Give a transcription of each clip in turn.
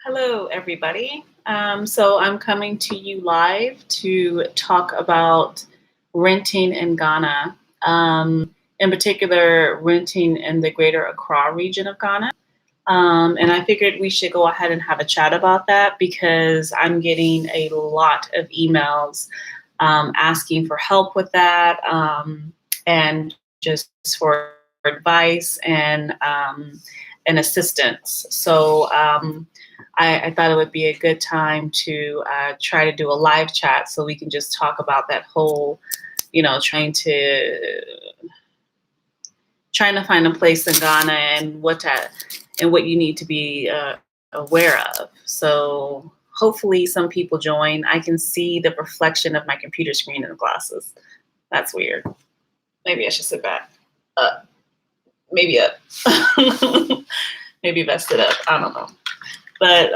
Hello, everybody. So I'm coming to you live to talk about renting in Ghana, in particular, renting in the greater Accra region of Ghana. And I figured we should go ahead and have a chat about that because I'm getting a lot of emails asking for help with that and just for advice and assistance. So I thought it would be a good time to try to do a live chat so we can just talk about that whole, trying to find a place in Ghana and what you need to be aware of. So hopefully some people join. I can see the reflection of my computer screen in the glasses. That's weird. Maybe I should sit back. Up. Maybe up. Maybe vest it up. I don't know. But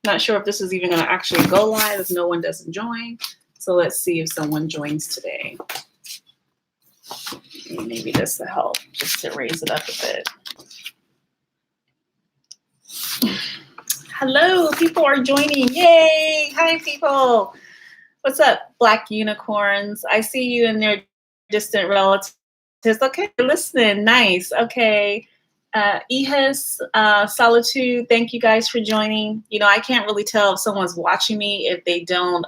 not sure if this is even going to actually go live if no one doesn't join. So let's see if someone joins today. Maybe this will help just to raise it up a bit. Hello, people are joining. Yay! Hi, people. What's up, Black Unicorns? I see you and their distant relatives. Okay, listening. Nice. Okay. Ehis, Solitude, thank you guys for joining. I can't really tell if someone's watching me if they don't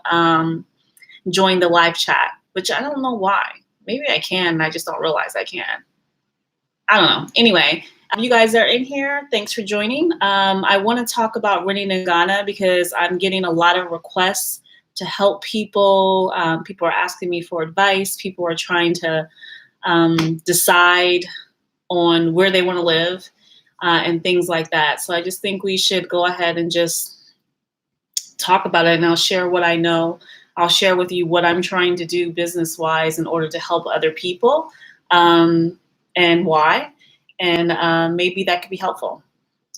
join the live chat, which I don't know why. Maybe I can, and I just don't realize I can. I don't know. Anyway, you guys are in here. Thanks for joining. I want to talk about renting in Ghana because I'm getting a lot of requests to help people. People are asking me for advice. People are trying to decide on where they want to live and things like that. So I just think we should go ahead and just talk about it, and I'll share what I know. I'll share with you what I'm trying to do business-wise in order to help other people and why. And maybe that could be helpful.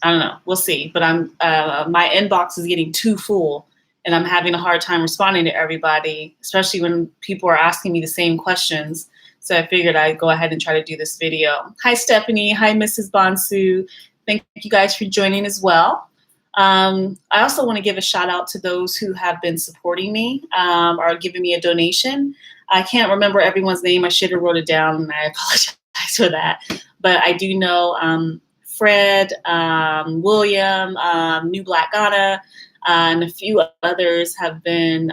I don't know. We'll see. But my inbox is getting too full, and I'm having a hard time responding to everybody, especially when people are asking me the same questions. So I figured I'd go ahead and try to do this video. Hi, Stephanie. Hi, Mrs. Bonsu. Thank you guys for joining as well. I also want to give a shout out to those who have been supporting me or giving me a donation. I can't remember everyone's name. I should have wrote it down, and I apologize for that. But I do know Fred, William, New Black Ghana, and a few others have been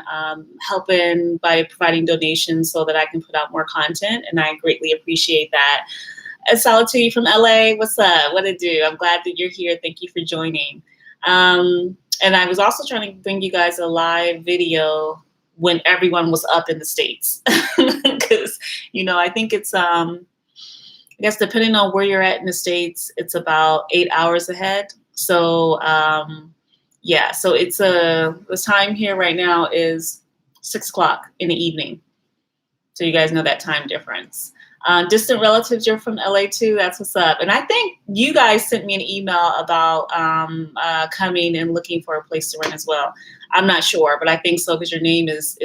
helping by providing donations so that I can put out more content, and I greatly appreciate that. Solitude from LA, what's up? What it do? I'm glad that you're here. Thank you for joining. And I was also trying to bring you guys a live video when everyone was up in the States, because I think it's I guess depending on where you're at in the States, it's about 8 hours ahead. So yeah, so it's the time here right now is 6 o'clock in the evening. So you guys know that time difference. Distant relatives, you're from LA too. That's what's up. And I think you guys sent me an email about coming and looking for a place to rent as well. I'm not sure, but I think so because your name is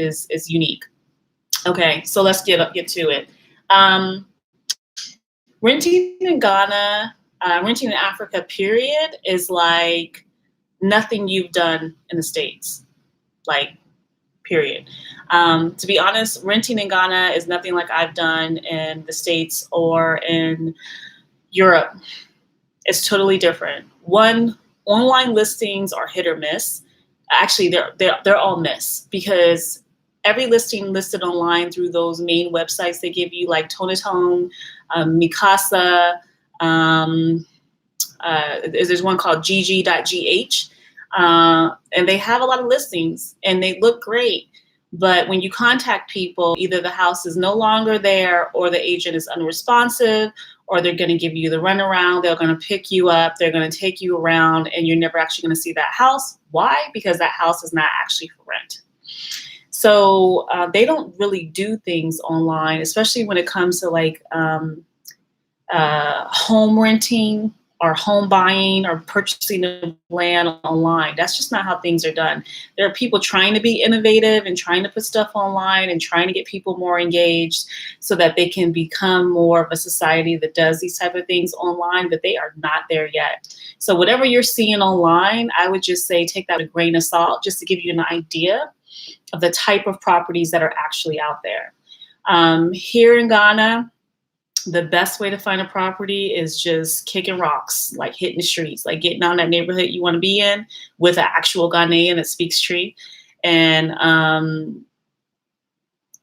unique. Okay, so let's get to it. Renting in Ghana, renting in Africa, period, is like nothing you've done in the States, like, period. To be honest, renting in Ghana is nothing like I've done in the States or in Europe. It's totally different. One, online listings are hit or miss. Actually, they're all miss because every listing listed online through those main websites they give you, like Tonatone, Mikasa, there's one called gg.gh. And they have a lot of listings and they look great. But when you contact people, either the house is no longer there or the agent is unresponsive, or they're going to give you the runaround. They're going to pick you up. They're going to take you around and you're never actually going to see that house. Why? Because that house is not actually for rent. So they don't really do things online, especially when it comes to like home renting. are home buying or purchasing of land online. That's just not how things are done. There are people trying to be innovative and trying to put stuff online and trying to get people more engaged so that they can become more of a society that does these type of things online, but they are not there yet. So whatever you're seeing online, I would just say take that with a grain of salt just to give you an idea of the type of properties that are actually out there. Here in Ghana, the best way to find a property is just kicking rocks, like hitting the streets, like getting out in that neighborhood you want to be in with an actual Ghanaian that speaks Tree, and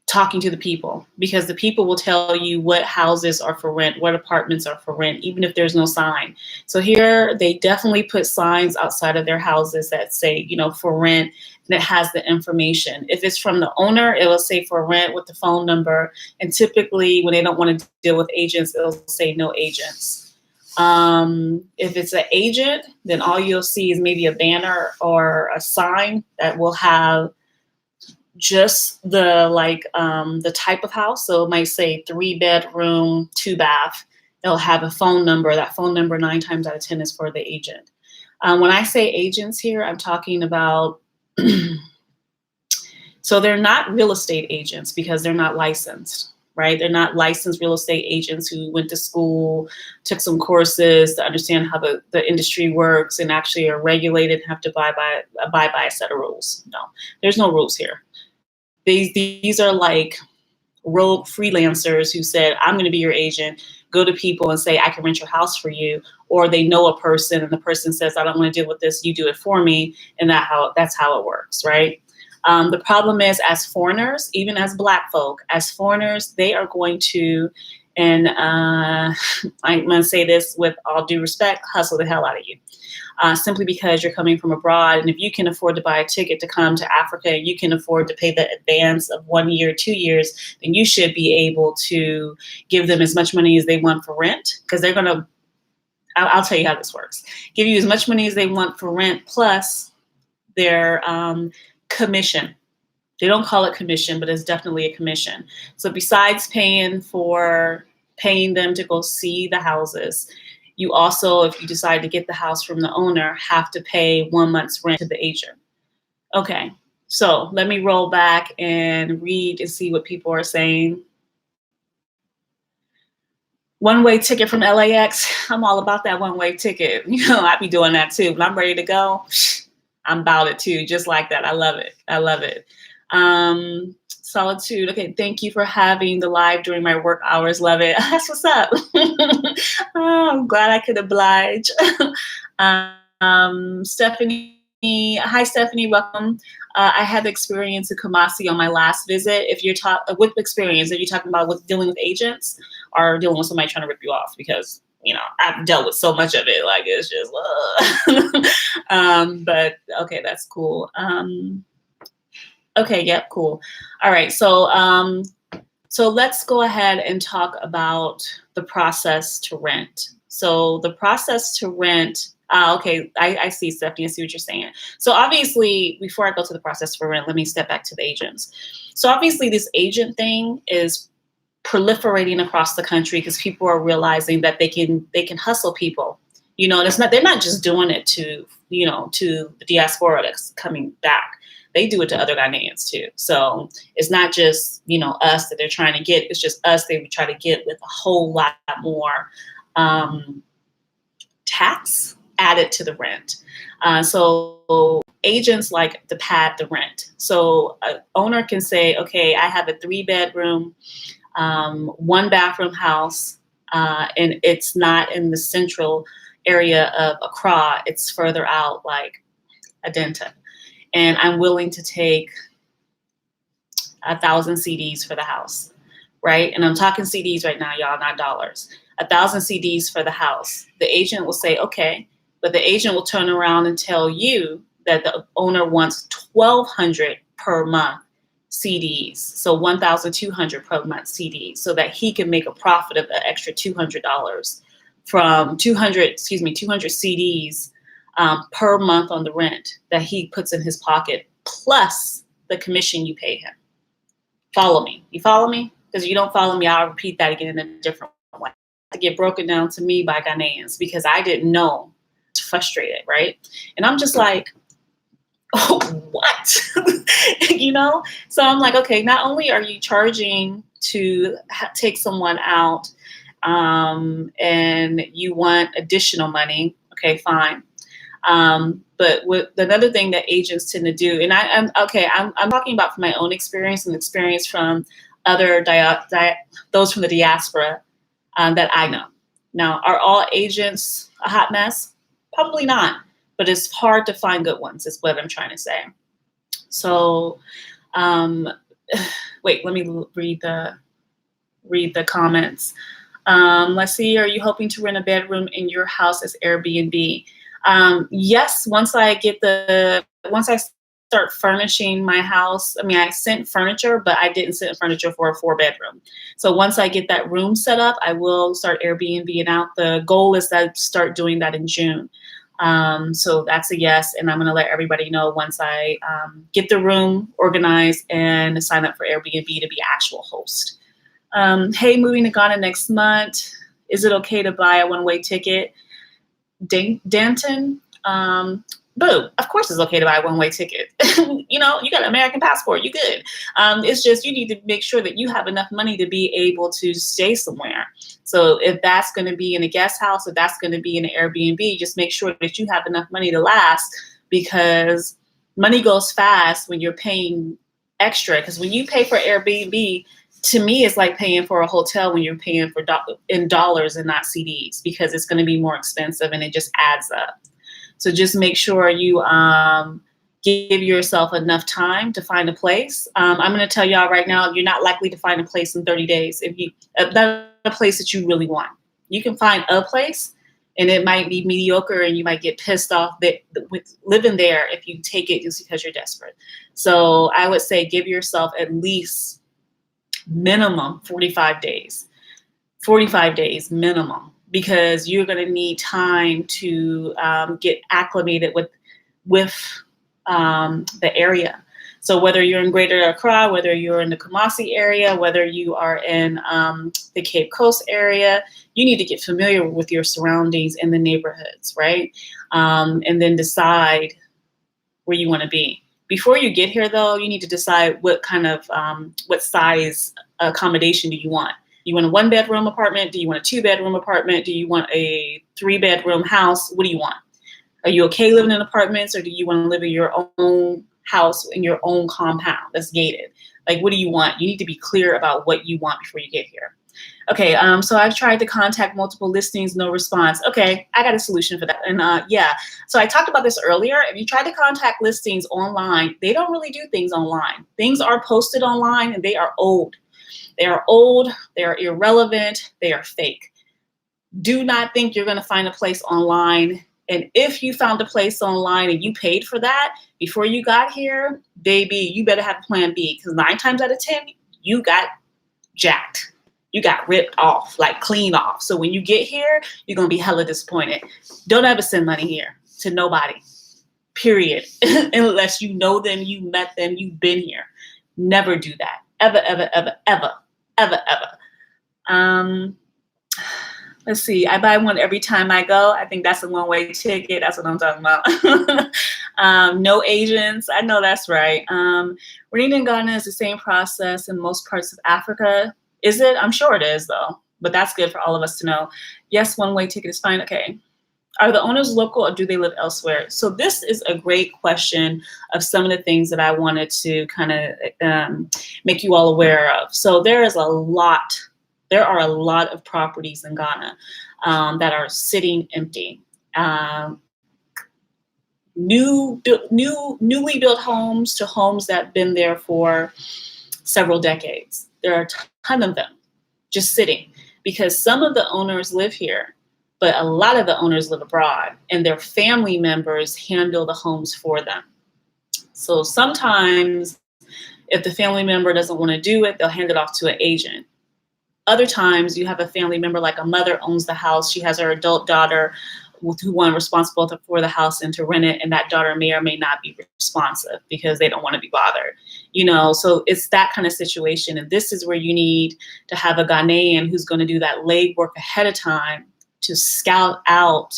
talking to the people, because the people will tell you what houses are for rent, what apartments are for rent, even if there's no sign. So here they definitely put signs outside of their houses that say, you know, for rent, and it has the information. If it's from the owner, it will say for rent with the phone number. And typically when they don't want to deal with agents, it'll say no agents. If it's an agent, then all you'll see is maybe a banner or a sign that will have just the type of house. So it might say 3-bedroom, 2-bath. They'll have a phone number. That phone number 9 times out of 10 is for the agent. When I say agents here, I'm talking about, so they're not real estate agents because they're not licensed, right? They're not licensed real estate agents who went to school, took some courses to understand how the industry works and actually are regulated and have to abide by a set of rules. No, there's no rules here. These are like rogue freelancers who said, I'm going to be your agent, go to people and say, I can rent your house for you. Or they know a person and the person says, I don't want to deal with this, you do it for me. And that's how it works, right? The problem is, as foreigners, even as Black folk, as foreigners, they are going to, and I'm going to say this with all due respect, hustle the hell out of you. Simply because you're coming from abroad. And if you can afford to buy a ticket to come to Africa, you can afford to pay the advance of 1 year, 2 years, then you should be able to give them as much money as they want for rent, because they're going to, I'll tell you how this works, give you as much money as they want for rent plus their commission. They don't call it commission, but it's definitely a commission. So besides paying them to go see the houses, you also, if you decide to get the house from the owner, have to pay 1 month's rent to the agent. Okay, so let me roll back and read and see what people are saying. One-way ticket from LAX. I'm all about that one-way ticket. You know, I be doing that too. When I'm ready to go, I'm about it too, just like that. I love it. I love it. Solitude. Okay, thank you for having the live during my work hours. Love it. That's what's up. Oh, I'm glad I could oblige. Stephanie. Hi, Stephanie. Welcome. I had the experience in Kumasi on my last visit. If you're with experience, are you talking about dealing with agents or dealing with somebody trying to rip you off? Because, you know, I've dealt with so much of it. Like, it's just, but okay, that's cool. Okay, yep, cool. All right, so let's go ahead and talk about the process to rent. So the process to rent, okay, I see, Stephanie, I see what you're saying. So obviously, before I go to the process for rent, let me step back to the agents. So obviously this agent thing is proliferating across the country because people are realizing that they can hustle people. You know, and they're not just doing it to the diaspora that's coming back. They do it to other Ghanaians too. So it's not just, us that they're trying to get. It's just us they would try to get with a whole lot more tax added to the rent. So agents like to pad the rent. So an owner can say, okay, I have a 3-bedroom, 1-bathroom house, and it's not in the central area of Accra. It's further out, like Adenta. And I'm willing to take 1,000 CDs for the house, right? And I'm talking CDs right now, y'all, not dollars. 1,000 CDs for the house. The agent will say, okay, but the agent will turn around and tell you that the owner wants 1,200 per month CDs, so 1,200 per month CDs, so that he can make a profit of an extra $200 from 200 CDs per month on the rent that he puts in his pocket, plus the commission you pay him. Follow me? You follow me? Because if you don't follow me, I'll repeat that again in a different way. to get broken down to me by Ghanaians because I didn't know. Frustrated, right? And I'm just like, oh, what? So I'm like, okay, not only are you charging to take someone out, and you want additional money, okay, fine. But another thing that agents tend to do, and I'm talking about from my own experience and experience from other those from the diaspora that I know. Now, are all agents a hot mess? Probably not, but it's hard to find good ones, is what I'm trying to say. So, wait, let me read the comments. Let's see, are you hoping to rent a bedroom in your house as Airbnb? Yes, once I start furnishing my house, I mean, I sent furniture, but I didn't send furniture for a 4-bedroom. So once I get that room set up, I will start Airbnb out. The goal is that I start doing that in June. So that's a yes. And I'm going to let everybody know once I get the room organized and sign up for Airbnb to be actual host. Hey, moving to Ghana next month. Is it okay to buy a one-way ticket? Danton, boo, of course it's okay to buy a one-way ticket. You got an American passport, you good. It's just you need to make sure that you have enough money to be able to stay somewhere. So if that's going to be in a guest house, or that's going to be in an Airbnb, just make sure that you have enough money to last, because money goes fast when you're paying extra. Because when you pay for Airbnb, to me, it's like paying for a hotel when you're paying for in dollars and not CDs, because it's going to be more expensive and it just adds up. So just make sure you give yourself enough time to find a place. I'm going to tell y'all right now, you're not likely to find a place in 30 days. If you not a place that you really want, you can find a place and it might be mediocre and you might get pissed off with living there if you take it just because you're desperate. So I would say give yourself at least minimum 45 days minimum, because you're going to need time to get acclimated with the area. So whether you're in Greater Accra, whether you're in the Kumasi area, whether you are in the Cape Coast area, you need to get familiar with your surroundings and the neighborhoods, right? And then decide where you want to be. Before you get here, though, you need to decide what kind of, what size accommodation do you want. You want a 1-bedroom apartment? Do you want a 2-bedroom apartment? Do you want a 3-bedroom house? What do you want? Are you okay living in apartments, or do you want to live in your own house, in your own compound that's gated? Like, what do you want? You need to be clear about what you want before you get here. Okay, so I've tried to contact multiple listings, no response. Okay, I got a solution for that. And yeah, so I talked about this earlier. If you try to contact listings online, they don't really do things online. Things are posted online and they are old. They are old, they are irrelevant, they are fake. Do not think you're going to find a place online. And if you found a place online and you paid for that before you got here, baby, you better have a plan B, because 9 times out of 10, you got jacked. You got ripped off, like clean off. So when you get here, you're going to be hella disappointed. Don't ever send money here to nobody, period. Unless you know them, you met them, you've been here. Never do that. Ever, ever, ever, ever, ever, ever. Let's see. I buy one every time I go. I think that's a one-way ticket. That's what I'm talking about. No agents. I know that's right. Renting in Ghana is the same process in most parts of Africa. Is it? I'm sure it is, though. But that's good for all of us to know. Yes, one-way ticket is fine. Okay. Are the owners local or do they live elsewhere? So this is a great question of some of the things that I wanted to kind of make you all aware of. So there are a lot of properties in Ghana that are sitting empty. Newly built homes to homes that have been there for several decades. There are a ton of them just sitting, because some of the owners live here, but a lot of the owners live abroad and their family members handle the homes for them. So sometimes if the family member doesn't want to do it, they'll hand it off to an agent. Other times you have a family member, like a mother owns the house. She has her adult daughter who one responsible for the house and to rent it, and that daughter may or may not be responsive because they don't want to be bothered, so it's that kind of situation. And this is where you need to have a Ghanaian who's going to do that legwork ahead of time to scout out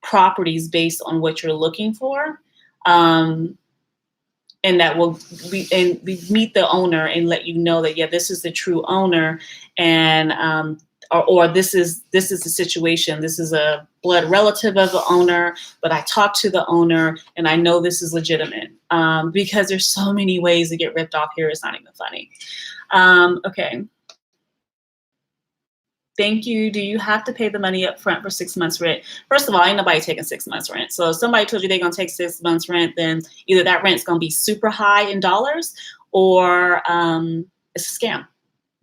properties based on what you're looking for. And that will meet the owner and let you know that, yeah, this is the true owner, and or this is the situation. This is a blood relative of the owner, but I talked to the owner and I know this is legitimate, because there's so many ways to get ripped off here. It's not even funny. Okay. Thank you. Do you have to pay the money up front for 6 months rent? First of all, ain't nobody taking 6 months rent. So if somebody told you they're going to take 6 months rent, then either that rent's going to be super high in dollars, or it's a scam.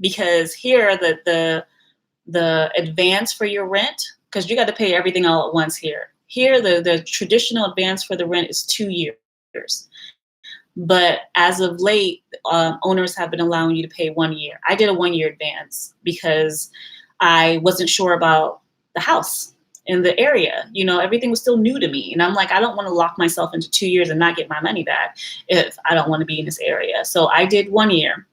Because here, the advance for your rent, because you got to pay everything all at once here. Here, the traditional advance for the rent is 2 years. But as of late, owners have been allowing you to pay 1 year. I did a 1 year advance because I wasn't sure about the house in the area. Everything was still new to me. And I'm like, I don't want to lock myself into 2 years and not get my money back if I don't want to be in this area. So I did 1 year.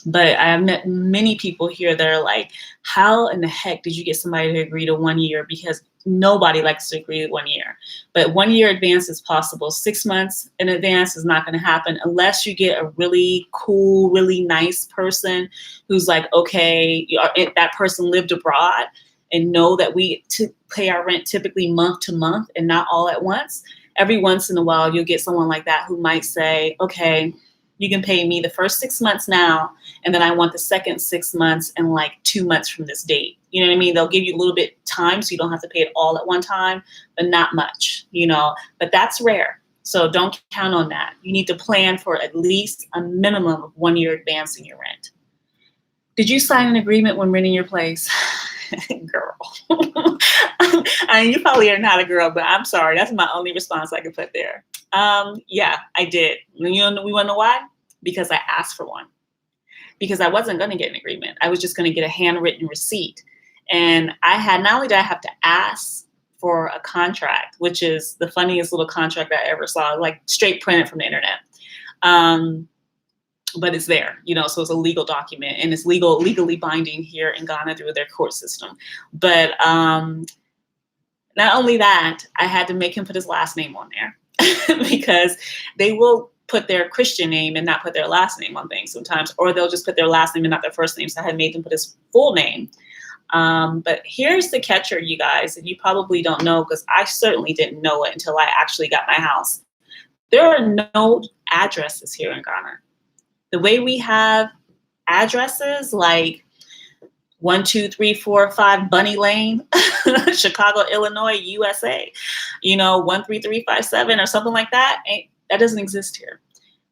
But I have met many people here that are like, how in the heck did you get somebody to agree to 1 year? Because nobody likes to agree to 1 year. But 1 year advance is possible. 6 months in advance is not going to happen unless you get a really cool, really nice person who's like, okay, that person lived abroad and know that we pay our rent typically month to month and not all at once. Every once in a while, you'll get someone like that who might say, okay, you can pay me the first 6 months now, and then I want the second 6 months in like 2 months from this date. You know what I mean? They'll give you a little bit time so you don't have to pay it all at one time, but not much, but that's rare. So don't count on that. You need to plan for at least a minimum of 1 year advance in your rent. Did you sign an agreement when renting your place? Girl. I mean, you probably are not a girl, but I'm sorry. That's my only response I could put there. Yeah, I did. We want to know why? Because I asked for one. Because I wasn't going to get an agreement. I was just going to get a handwritten receipt. And not only did I have to ask for a contract, which is the funniest little contract I ever saw, like straight printed from the internet. But it's there, so it's a legal document, and it's legally binding here in Ghana through their court system. But not only that, I had to make him put his last name on there because they will put their Christian name and not put their last name on things sometimes, or they'll just put their last name and not their first name. So I had made them put his full name. But here's the catcher, you guys, and you probably don't know, because I certainly didn't know it until I actually got my house. There are no addresses here in Ghana. The way we have addresses like 1, 2, 3, 4, 5 Bunny Lane, Chicago, Illinois, USA, 13357 or something like that, that doesn't exist here.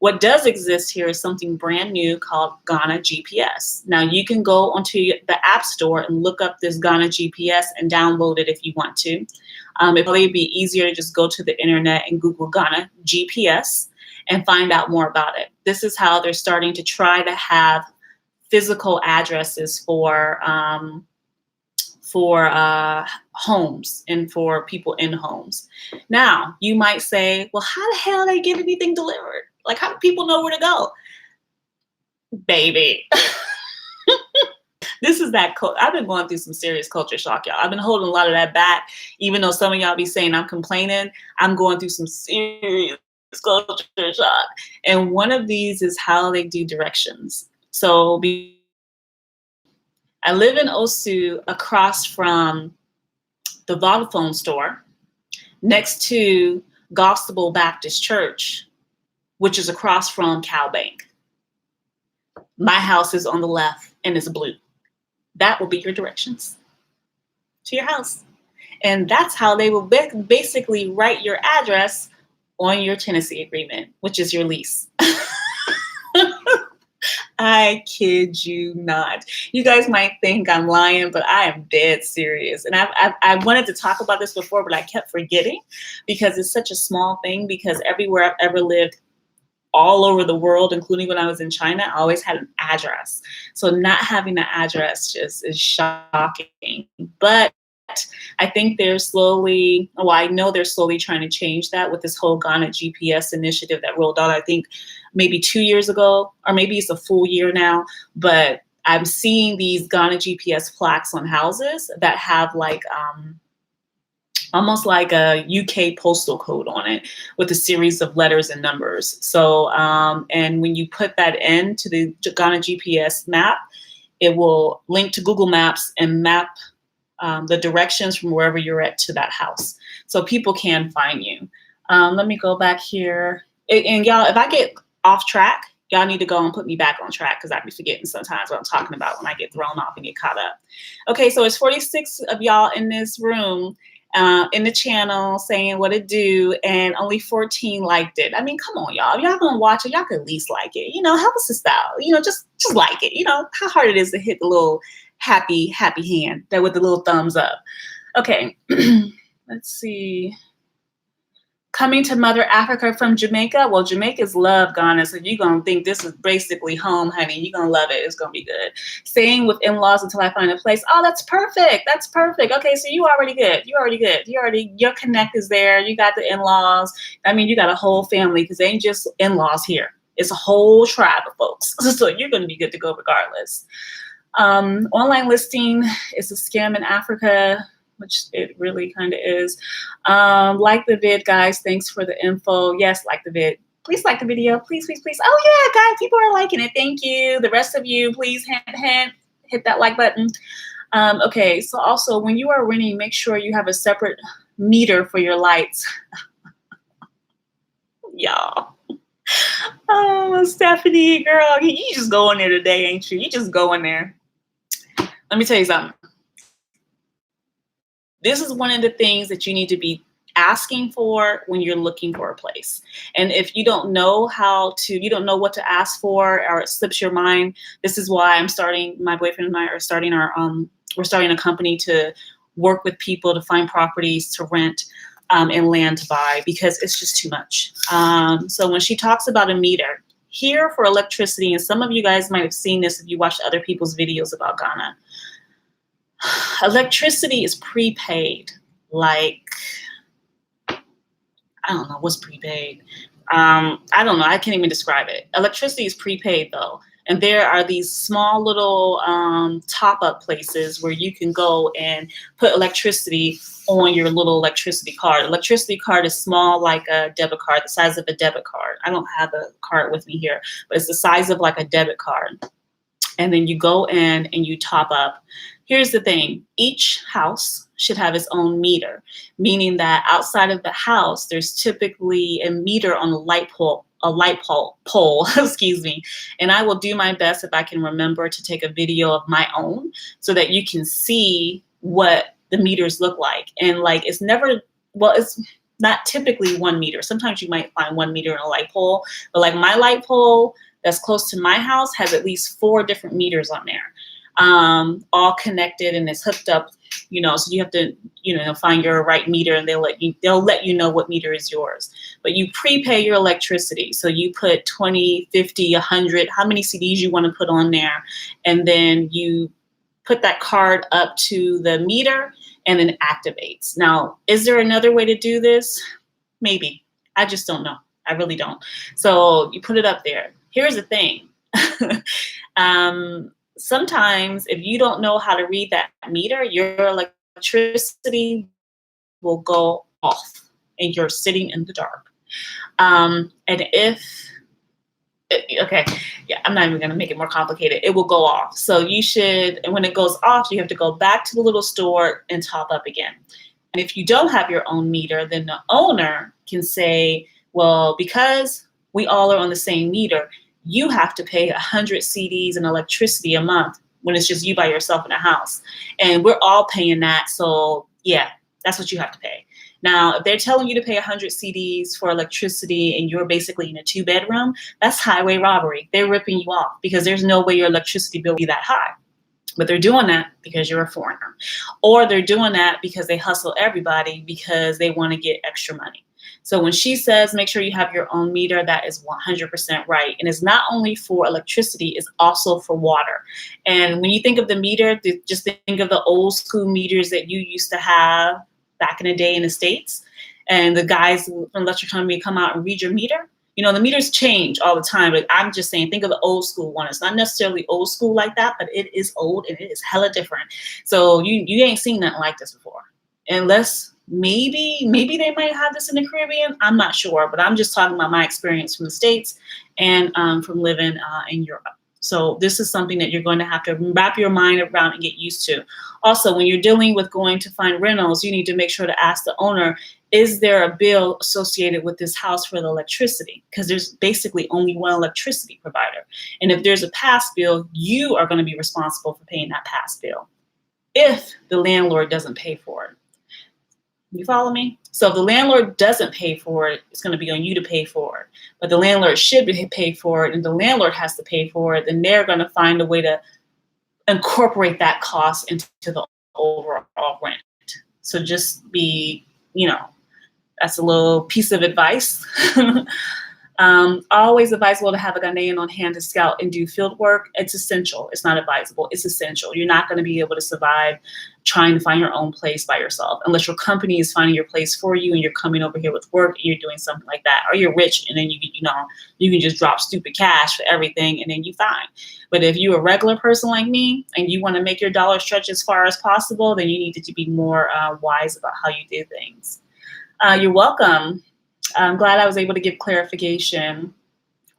What does exist here is something brand new called Ghana GPS. Now you can go onto the App Store and look up this Ghana GPS and download it if you want to. It'd probably be easier to just go to the internet and Google Ghana GPS and find out more about it. This is how they're starting to try to have physical addresses for homes and for people in homes. Now, you might say, well, how the hell do they get anything delivered? Like, how do people know where to go? Baby. This is that. I've been going through some serious culture shock, y'all. I've been holding a lot of that back, even though some of y'all be saying I'm complaining. I'm going through some serious culture shock. And one of these is how they do directions. So I live in Osu, across from the Vodafone store, next to Gospel Baptist Church, which is across from CalBank. My house is on the left and it's blue. That will be your directions to your house. And that's how they will basically write your address on your tenancy agreement, which is your lease. I kid you not. You guys might think I'm lying, but I am dead serious. And I wanted to talk about this before, but I kept forgetting because it's such a small thing. Because everywhere I've ever lived, all over the world, including when I was in China, I always had an address. So not having an address just is shocking. But I think they're slowly, well, I know they're slowly trying to change that with this whole Ghana GPS initiative that rolled out, I think maybe 2 years ago, or maybe it's a full year now. But I'm seeing these Ghana GPS plaques on houses that have like, almost like a UK postal code on it with a series of letters and numbers. So, and when you put that into the Ghana GPS map, it will link to Google Maps and map the directions from wherever you're at to that house. So people can find you. Let me go back here. And y'all, if I get off track, y'all need to go and put me back on track because I be forgetting sometimes what I'm talking about when I get thrown off and get caught up. Okay, so it's 46 of y'all in this room, in the channel saying what it do, and only 14 liked it. I mean, come on, y'all. If y'all gonna watch it, y'all could at least like it. You know, help us to style. You know, just like it. You know, how hard it is to hit the little happy hand that with the little thumbs up. Okay, let's see. Coming to Mother Africa from Jamaica. Well, Jamaicans love Ghana, so you're going to think this is basically home, honey. You're going to love it. It's going to be good. Staying with in-laws until I find a place. Oh, that's perfect. That's perfect. Okay, so you already good. You already good. Your connect is there. You got the in-laws. I mean, you got a whole family because they ain't just in-laws here. It's a whole tribe of folks. So you're going to be good to go regardless. Online listing is a scam in Africa, which it really kind of is. Like the vid, guys. Thanks for the info. Yes, like the vid. Please like the video. Please, please, please. Oh, yeah, guys, people are liking it. Thank you. The rest of you, please hit that like button. Okay, so also when you are renting, make sure you have a separate meter for your lights. Y'all. Oh, Stephanie, girl, you just go in there today, ain't you? You just go in there. Let me tell you something. This is one of the things that you need to be asking for when you're looking for a place. And if you don't know you don't know what to ask for, or it slips your mind, this is why my boyfriend and I are starting we're starting a company to work with people to find properties to rent and land to buy, because it's just too much. So when she talks about a meter, here for electricity, and some of you guys might have seen this if you watched other people's videos about Ghana, electricity is prepaid. Like, I don't know what's prepaid. I don't know. I can't even describe it. Electricity is prepaid though. And there are these small little top-up places where you can go and put electricity on your little electricity card. Electricity card is small, like a debit card, the size of a debit card. I don't have the card with me here, but it's the size of like a debit card. And then you go in and you top up. Here's the thing. Each house should have its own meter, meaning that outside of the house, there's typically a meter on a light pole, excuse me. And I will do my best if I can remember to take a video of my own so that you can see what the meters look like. And like, it's not typically 1 meter. Sometimes you might find 1 meter in a light pole, but like my light pole that's close to my house has at least 4 different meters on there, all connected, and it's hooked up, so you have to, find your right meter, and they'll let you know what meter is yours. But you prepay your electricity. So you put 20, 50, 100, how many CDs you want to put on there. And then you put that card up to the meter and then activates. Now, is there another way to do this? Maybe. I just don't know. I really don't. So you put it up there. Here's the thing. Sometimes if you don't know how to read that meter, your electricity will go off and you're sitting in the dark. I'm not even going to make it more complicated. It will go off. So and when it goes off, you have to go back to the little store and top up again. And if you don't have your own meter, then the owner can say, well, because we all are on the same meter, you have to pay 100 CDs and electricity a month when it's just you by yourself in a house. And we're all paying that. So yeah, that's what you have to pay. Now, if they're telling you to pay 100 CDs for electricity and you're basically in a 2-bedroom, that's highway robbery. They're ripping you off because there's no way your electricity bill will be that high. But they're doing that because you're a foreigner. Or they're doing that because they hustle everybody because they want to get extra money. So when she says, make sure you have your own meter, that is 100% right. And it's not only for electricity, it's also for water. And when you think of the meter, just think of the old school meters that you used to have back in the day in the States. And the guys from electric company come out and read your meter. You know, the meters change all the time, but I'm just saying, think of the old school one. It's not necessarily old school like that, but it is old and it is hella different. So you ain't seen nothing like this before. Unless maybe they might have this in the Caribbean. I'm not sure, but I'm just talking about my experience from the States and from living in Europe. So this is something that you're going to have to wrap your mind around and get used to. Also, when you're dealing with going to find rentals, you need to make sure to ask the owner, is there a bill associated with this house for the electricity? Because there's basically only one electricity provider. And if there's a past bill, you are going to be responsible for paying that past bill if the landlord doesn't pay for it. You follow me? So if the landlord doesn't pay for it, it's going to be on you to pay for it. But the landlord should pay for it, and the landlord has to pay for it, then they're going to find a way to incorporate that cost into the overall rent. So just be, that's a little piece of advice. Always advisable to have a Ghanaian on hand to scout and do field work. It's essential. It's not advisable. It's essential. You're not going to be able to survive trying to find your own place by yourself unless your company is finding your place for you and you're coming over here with work and you're doing something like that. Or you're rich and then you can just drop stupid cash for everything and then you're fine. But if you're a regular person like me and you want to make your dollar stretch as far as possible, then you need to be more wise about how you do things. You're welcome. I'm glad I was able to give clarification.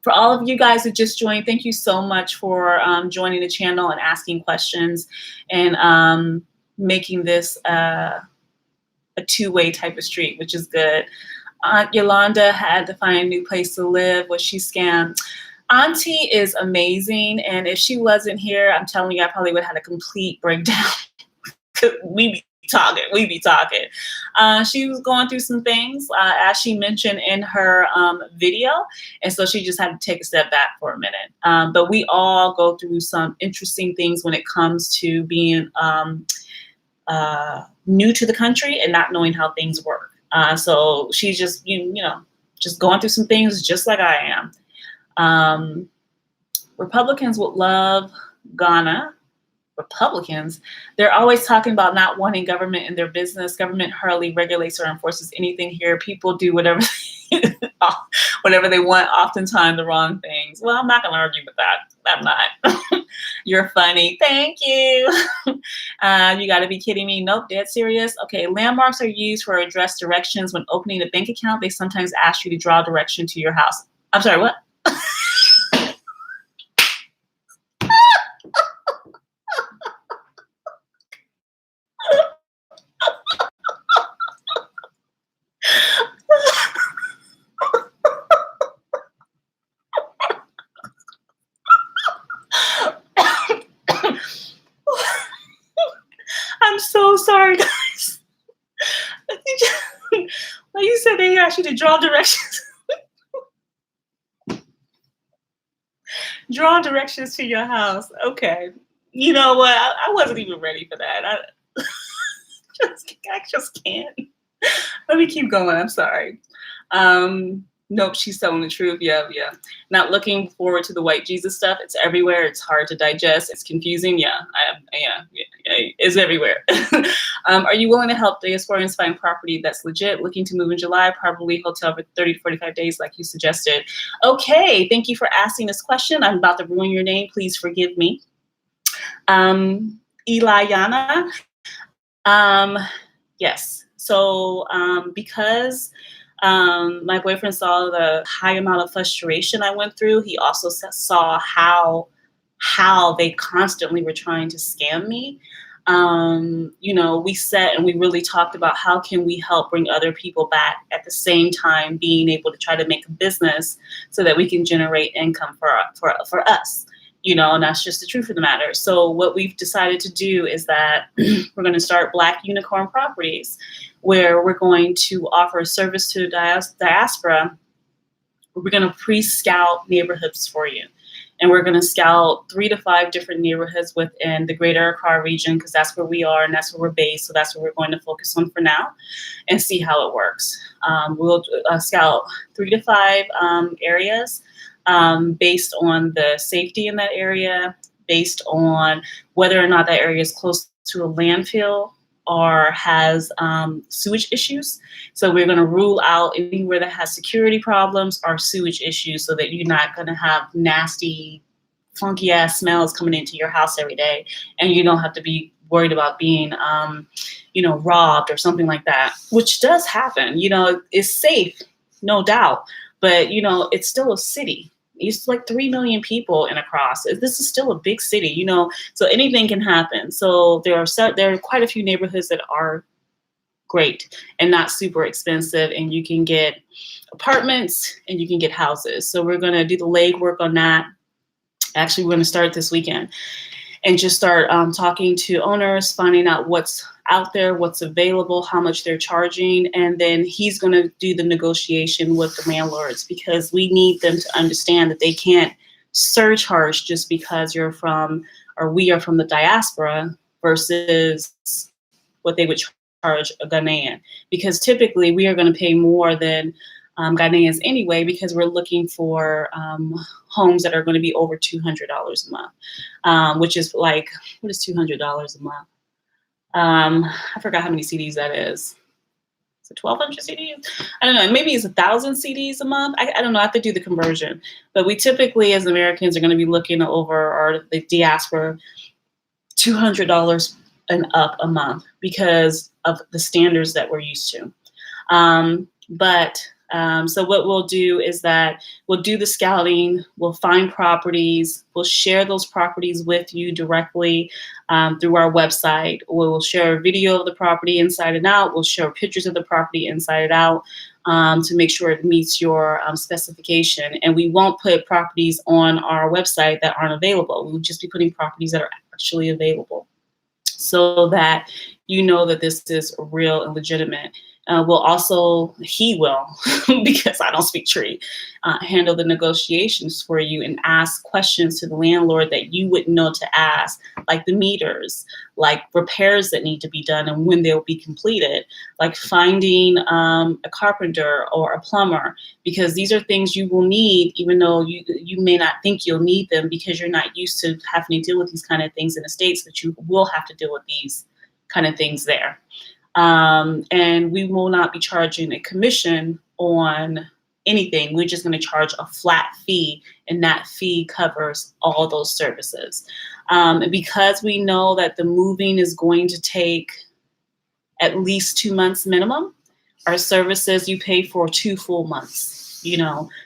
For all of you guys who just joined, thank you so much for joining the channel and asking questions and making this a two-way type of street, which is good. Aunt Yolanda had to find a new place to live. Was she scammed? Auntie is amazing, and if she wasn't here, I'm telling you, I probably would have had a complete breakdown. We be talking. She was going through some things, as she mentioned in her video, and so she just had to take a step back for a minute. But we all go through some interesting things when it comes to being new to the country and not knowing how things work. So she's just, just going through some things just like I am. Republicans would love Ghana. Republicans, they're always talking about not wanting government in their business. Government hardly regulates or enforces anything here. People do whatever they want, oftentimes the wrong things. Well, I'm not going to argue with that. I'm not. You're funny. Thank you. You got to be kidding me. Nope, dead serious. Okay, landmarks are used for address directions. When opening a bank account, they sometimes ask you to draw direction to your house. I'm sorry, what? I'm so sorry, guys. Well, you said they asked you to draw directions. Draw directions to your house. Okay. You know what? I wasn't even ready for that. I just can't. Let me keep going. I'm sorry. Nope, she's telling the truth. Yeah. Not looking forward to the white Jesus stuff. It's everywhere. It's hard to digest. It's confusing. Yeah, it's everywhere. Are you willing to help diasporans find property that's legit? Looking to move in July, probably hotel for 30 to 45 days like you suggested. Okay, thank you for asking this question. I'm about to ruin your name. Please forgive me. Eliana. Yes. So because my boyfriend saw the high amount of frustration I went through, he also saw how they constantly were trying to scam me. We sat and we really talked about how can we help bring other people back at the same time being able to try to make a business so that we can generate income for us. And that's just the truth of the matter. So what we've decided to do is that we're going to start Black Unicorn Properties, where we're going to offer a service to diaspora. We're going to pre-scout neighborhoods for you. And we're going to scout 3 to 5 different neighborhoods within the greater Accra region, because that's where we are and that's where we're based. So that's what we're going to focus on for now and see how it works. We'll scout 3 to 5 areas based on the safety in that area, based on whether or not that area is close to a landfill or has sewage issues. So we're going to rule out anywhere that has security problems or sewage issues, so that you're not going to have nasty, funky ass smells coming into your house every day, and you don't have to be worried about being, robbed or something like that, which does happen. It's safe, no doubt, but it's still a city. It's like 3 million people in Accra. This is still a big city, so anything can happen. So there are quite a few neighborhoods that are great and not super expensive, and you can get apartments and you can get houses. So we're going to do the legwork on that. Actually, we're going to start this weekend and just start talking to owners, finding out what's out there, what's available, how much they're charging. And then he's going to do the negotiation with the landlords, because we need them to understand that they can't surcharge just because we are from the diaspora versus what they would charge a Ghanaian. Because typically we are going to pay more than Ghanaians anyway, because we're looking for homes that are going to be over $200 a month, which is like, what is $200 a month? I forgot how many CDs that is. Is it 1,200 CDs? I don't know. Maybe it's 1,000 CDs a month. I don't know. I have to do the conversion. But we typically, as Americans, are going to be looking over, or the diaspora, $200 and up a month because of the standards that we're used to. So what we'll do is that we'll do the scouting, we'll find properties, we'll share those properties with you directly through our website. We'll share a video of the property inside and out. We'll share pictures of the property inside and out to make sure it meets your specification. And we won't put properties on our website that aren't available. We'll just be putting properties that are actually available, so that you know that this is real and legitimate. He will, because I don't speak tree, handle the negotiations for you and ask questions to the landlord that you wouldn't know to ask, like the meters, like repairs that need to be done and when they'll be completed, like finding a carpenter or a plumber, because these are things you will need, even though you may not think you'll need them because you're not used to having to deal with these kind of things in the States, but you will have to deal with these kind of things there. And we will not be charging a commission on anything. We're just going to charge a flat fee, and that fee covers all those services. And because we know that the moving is going to take at least 2 months minimum, our services you pay for 2 full months,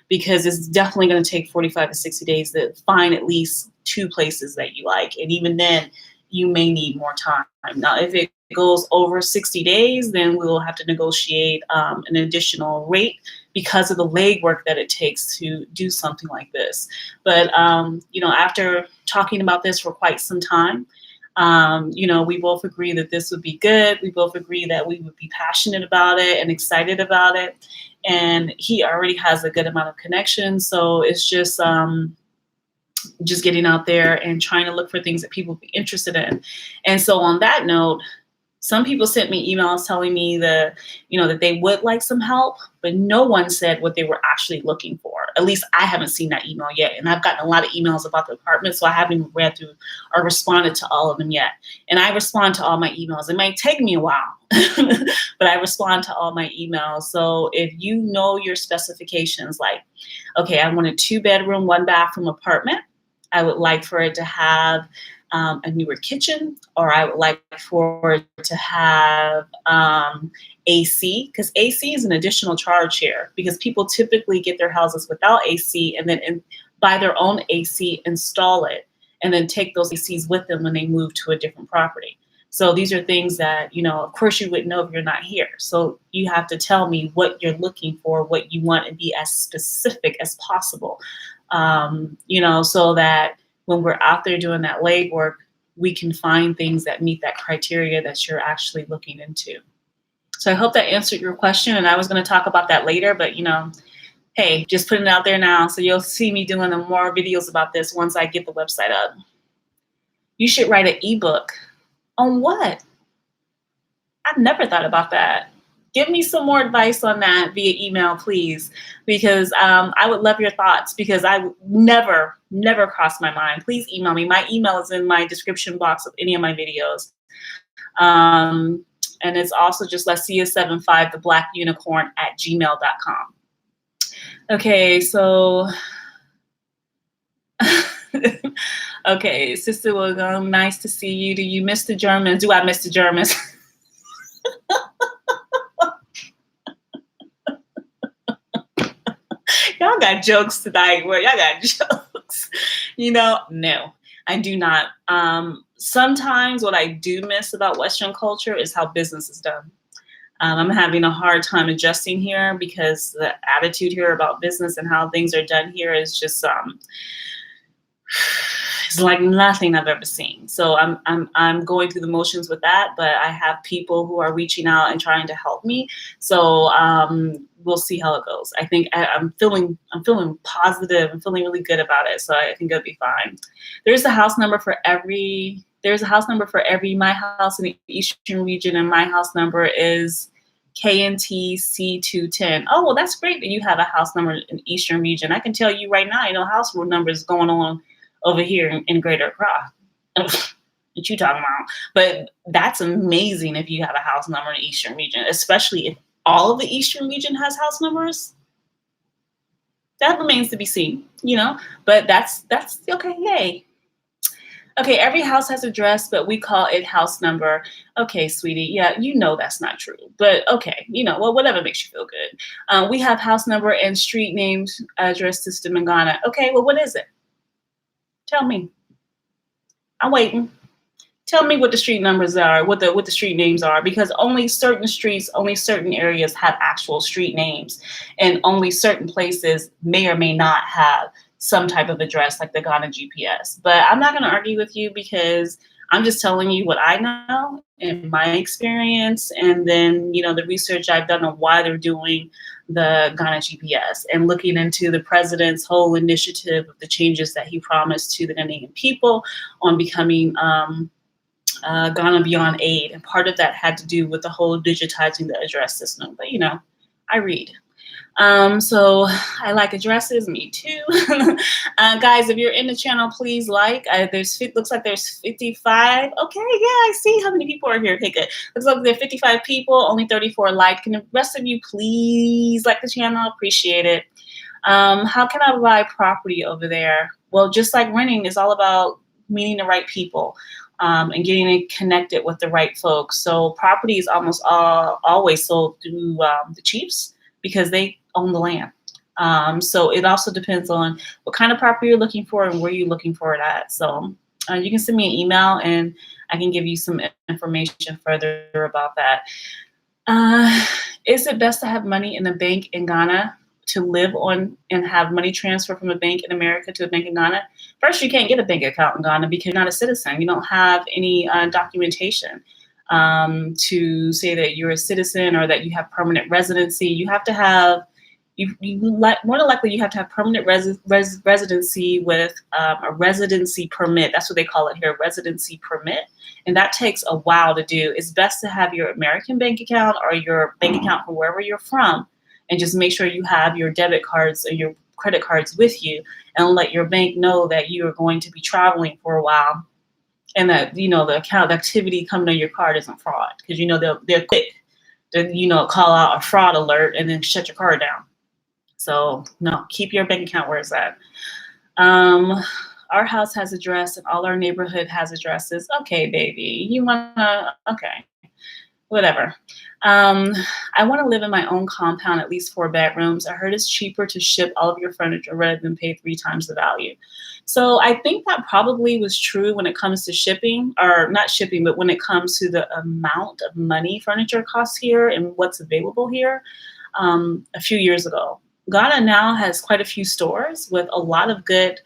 because it's definitely going to take 45 to 60 days to find at least 2 places that you like. And even then, you may need more time. Now, if it goes over 60 days, then we'll have to negotiate an additional rate because of the legwork that it takes to do something like this. But, after talking about this for quite some time, we both agree that this would be good. We both agree that we would be passionate about it and excited about it. And he already has a good amount of connections. So it's just getting out there and trying to look for things that people would be interested in. And so on that note, some people sent me emails telling me that they would like some help, but no one said what they were actually looking for. At least I haven't seen that email yet. And I've gotten a lot of emails about the apartment, so I haven't even read through or responded to all of them yet. And I respond to all my emails. It might take me a while, but I respond to all my emails. So if you know your specifications, like, okay, I want a 2-bedroom, 1-bathroom apartment. I would like for it to have a newer kitchen, or I would like for it to have AC, because AC is an additional charge here, because people typically get their houses without AC and then buy their own AC, install it, and then take those ACs with them when they move to a different property. So these are things that, of course you wouldn't know if you're not here. So you have to tell me what you're looking for, what you want, and be as specific as possible, so that when we're out there doing that legwork, we can find things that meet that criteria that you're actually looking into. So I hope that answered your question. And I was going to talk about that later, but hey, just putting it out there now. So you'll see me doing more videos about this once I get the website up. You should write an ebook. On what? I've never thought about that. Give me some more advice on that via email, please, because I would love your thoughts, because I would never crossed my mind. Please email me. My email is in my description box of any of my videos. And it's also just Lecia75, the Black Unicorn at gmail.com. Okay, so, okay, Sister Wilgum, nice to see you. Do you miss the Germans? Do I miss the Germans? Y'all got jokes tonight. Well, y'all got jokes. No, I do not. Sometimes what I do miss about Western culture is how business is done. I'm having a hard time adjusting here because the attitude here about business and how things are done here is just it's like nothing I've ever seen. So I'm going through the motions with that, but I have people who are reaching out and trying to help me. So we'll see how it goes. I think I'm feeling positive. I'm feeling really good about it. So I think it'll be fine. There's a house number for every. My house in the Eastern region, and my house number is KNT C210. Oh, well, that's great that you have a house number in the Eastern region. I can tell you right now, house numbers going on over here in Greater Accra. What you talking about? But that's amazing if you have a house number in the Eastern region, especially if all of the Eastern region has house numbers. That remains to be seen, but that's okay. Yay. Okay, every house has address, but we call it house number. Okay, sweetie. Yeah, that's not true. But okay, whatever makes you feel good. We have house number and street names, address system in Ghana. Okay, well, what is it? Tell me. I'm waiting. Tell me what the street numbers are, what the street names are, because only certain streets, only certain areas have actual street names, and only certain places may or may not have some type of address like the Ghana GPS. But I'm not going to argue with you, because I'm just telling you what I know in my experience, and then, the research I've done on why they're doing the Ghana GPS and looking into the president's whole initiative of the changes that he promised to the Ghanaian people on becoming Ghana Beyond Aid. And part of that had to do with the whole digitizing the address system. But, I read. So I like addresses. Me too. Guys, if you're in the channel, please like. Looks like there's 55. Okay, yeah, I see how many people are here. Okay, good. Looks like there are 55 people, only 34 liked. Can the rest of you please like the channel? Appreciate it. How can I buy property over there? Well, just like renting is all about meeting the right people. And getting it connected with the right folks. So property is almost always sold through the chiefs, because they own the land. So it also depends on what kind of property you're looking for and where you're looking for it at. So you can send me an email and I can give you some information further about that. Is it best to have money in the bank in Ghana to live on and have money transfer from a bank in America to a bank in Ghana? First, you can't get a bank account in Ghana because you're not a citizen. You don't have any documentation to say that you're a citizen or that you have permanent residency. You have to have, more than likely, you have to have permanent residency with a residency permit. That's what they call it here, residency permit. And that takes a while to do. It's best to have your American bank account or your bank account from wherever you're from, and just make sure you have your debit cards or your credit cards with you, and let your bank know that you are going to be traveling for a while, and that, the account activity coming on your card isn't fraud, because, they're quick to, call out a fraud alert and then shut your card down. So no, keep your bank account where it's at. Our house has address and all our neighborhood has addresses. Okay, baby, okay. Whatever. I want to live in my own compound, at least 4 bedrooms. I heard it's cheaper to ship all of your furniture rather than pay 3 times the value. So I think that probably was true when it comes to shipping, or not shipping, but when it comes to the amount of money furniture costs here and what's available here a few years ago. Ghana now has quite a few stores with a lot of good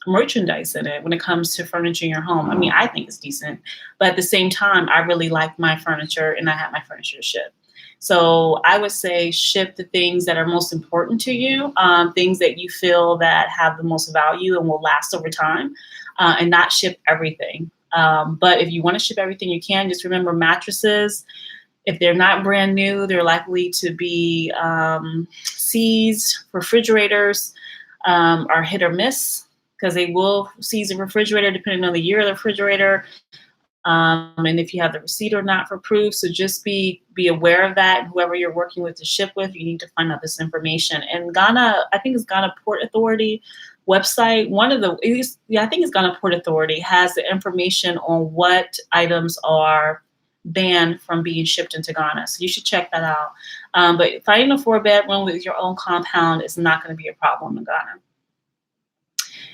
merchandise in it when it comes to furnishing your home. I mean, I think it's decent, but at the same time, I really like my furniture and I have my furniture shipped. So I would say ship the things that are most important to you, things that you feel that have the most value and will last over time, and not ship everything. But if you want to ship everything you can, just remember mattresses, if they're not brand new, they're likely to be seized. Refrigerators are hit or miss because they will seize a refrigerator depending on the year of the refrigerator, and if you have the receipt or not for proof. So just be aware of that. Whoever you're working with to ship with, you need to find out this information. And Ghana, I think it's Ghana Port Authority website. I think it's Ghana Port Authority has the information on what items are banned from being shipped into Ghana. So you should check that out. But finding a 4-bedroom with your own compound is not going to be a problem in Ghana.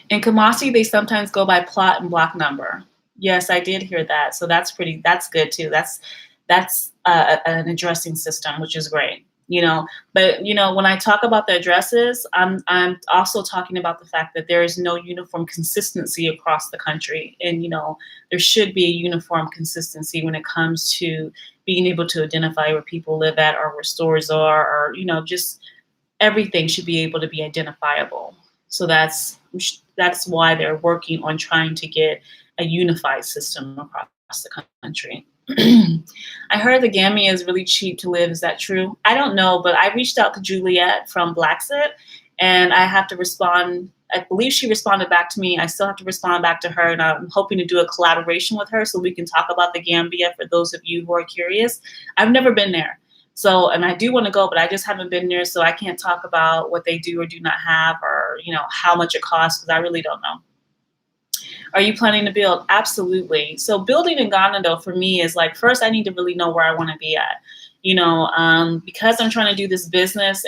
In Kumasi, they sometimes go by plot and block number. Yes, I did hear that. So that's good too. That's an addressing system, which is great. But when I talk about the addresses, I'm also talking about the fact that there is no uniform consistency across the country. And, there should be a uniform consistency when it comes to being able to identify where people live at or where stores are, or, just everything should be able to be identifiable. So that's why they're working on trying to get a unified system across the country. I heard the Gambia is really cheap to live. Is that true? I don't know, but I reached out to Juliet from Blackset, and I have to respond. I believe she responded back to me. I still have to respond back to her, and I'm hoping to do a collaboration with her so we can talk about the Gambia for those of you who are curious. I've never been there. So, and I do want to go, but I just haven't been there, so I can't talk about what they do or do not have, or, how much it costs, because I really don't know. Are you planning to build? Absolutely. So building in Ghana, though, for me is like, first I need to really know where I want to be at, because I'm trying to do this business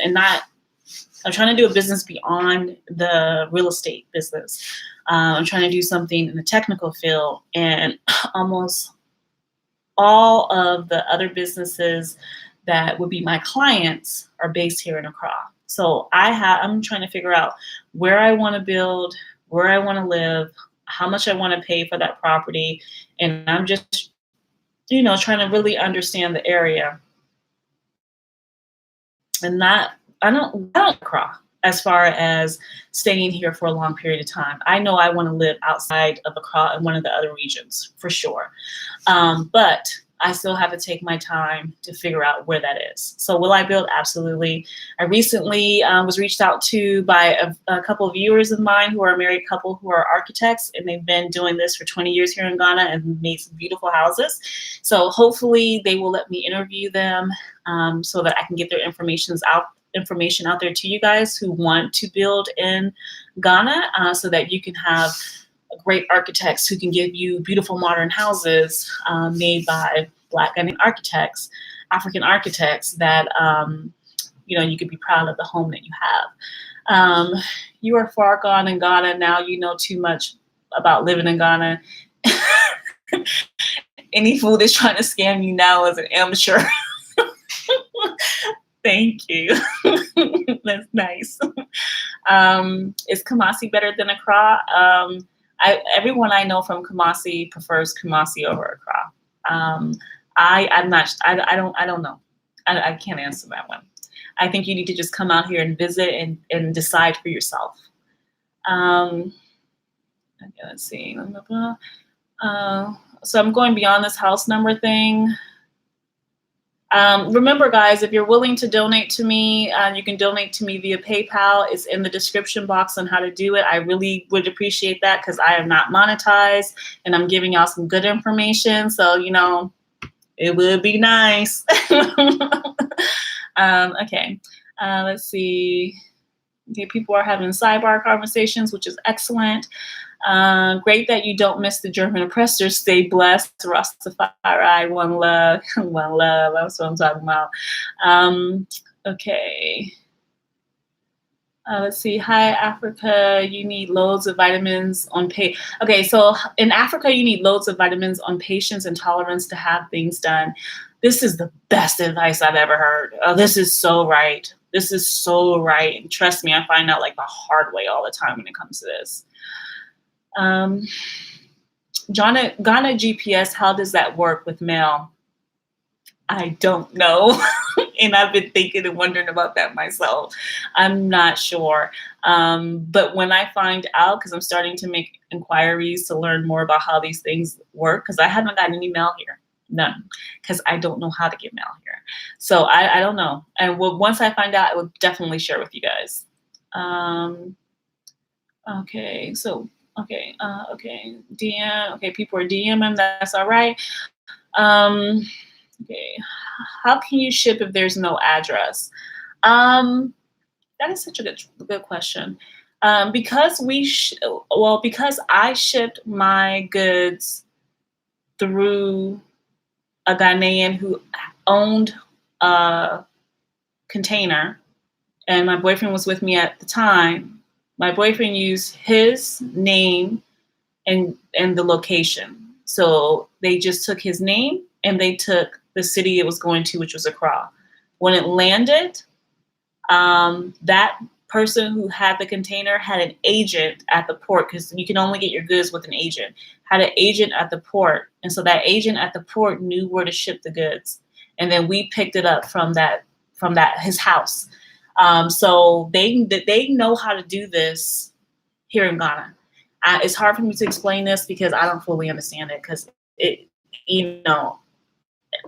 I'm trying to do a business beyond the real estate business. I'm trying to do something in the technical field, and almost all of the other businesses that would be my clients are based here in Accra. So I'm trying to figure out where I want to build, where I want to live, how much I want to pay for that property. And I'm just, trying to really understand the area. And I don't Accra as far as staying here for a long period of time. I know I want to live outside of Accra in one of the other regions for sure. But I still have to take my time to figure out where that is. So will I build? Absolutely. I recently was reached out to by a couple of viewers of mine who are a married couple who are architects, and they've been doing this for 20 years here in Ghana and made some beautiful houses. So hopefully they will let me interview them so that I can get their information out there to you guys who want to build in Ghana, so that you can have great architects who can give you beautiful modern houses made by Black Ghanaian architects, African architects that you could be proud of the home that you have. You are far gone in Ghana. Now you know too much about living in Ghana. Any fool that's trying to scam you now is an amateur. Thank you. That's nice. Is Kumasi better than Accra? Everyone I know from Kumasi prefers Kumasi over Accra. I'm not. I don't know. I can't answer that one. I think you need to just come out here and visit and decide for yourself. Okay, let's see. So I'm going beyond this house number thing. Remember, guys, if you're willing to donate to me, you can donate to me via PayPal. It's in the description box on how to do it. I really would appreciate that because I am not monetized and I'm giving y'all some good information. So, it would be nice. Okay, let's see. Okay, people are having sidebar conversations, which is excellent. Great that you don't miss the German oppressors. Stay blessed. Rastafari, one love, one love. That's what I'm talking about. Okay. Let's see. Hi, Africa. You need loads of vitamins on Okay, so in Africa, you need loads of vitamins on patience and tolerance to have things done. This is the best advice I've ever heard. Oh, this is so right. This is so right. And trust me, I find out like the hard way all the time when it comes to this. Ghana GPS, how does that work with mail? I don't know. And I've been thinking and wondering about that myself. I'm not sure. But when I find out, because I'm starting to make inquiries to learn more about how these things work, because I haven't gotten any mail here. None, because I don't know how to get mail here. So I don't know. And once I find out, I will definitely share with you guys. Okay, so okay, DM. Okay, people are DMing. That's all right. Um, okay, how can you ship if there's no address? That is such a good question. Because because I shipped my goods through a Ghanaian who owned a container, and my boyfriend was with me at the time. My boyfriend used his name and the location. So they just took his name and they took the city it was going to, which was Accra. When it landed, that person who had the container had an agent at the port, because you can only get your goods with an agent, had an agent at the port. And so that agent at the port knew where to ship the goods. And then we picked it up from his house. So they know how to do this here in Ghana. It's hard for me to explain this because I don't fully understand it, because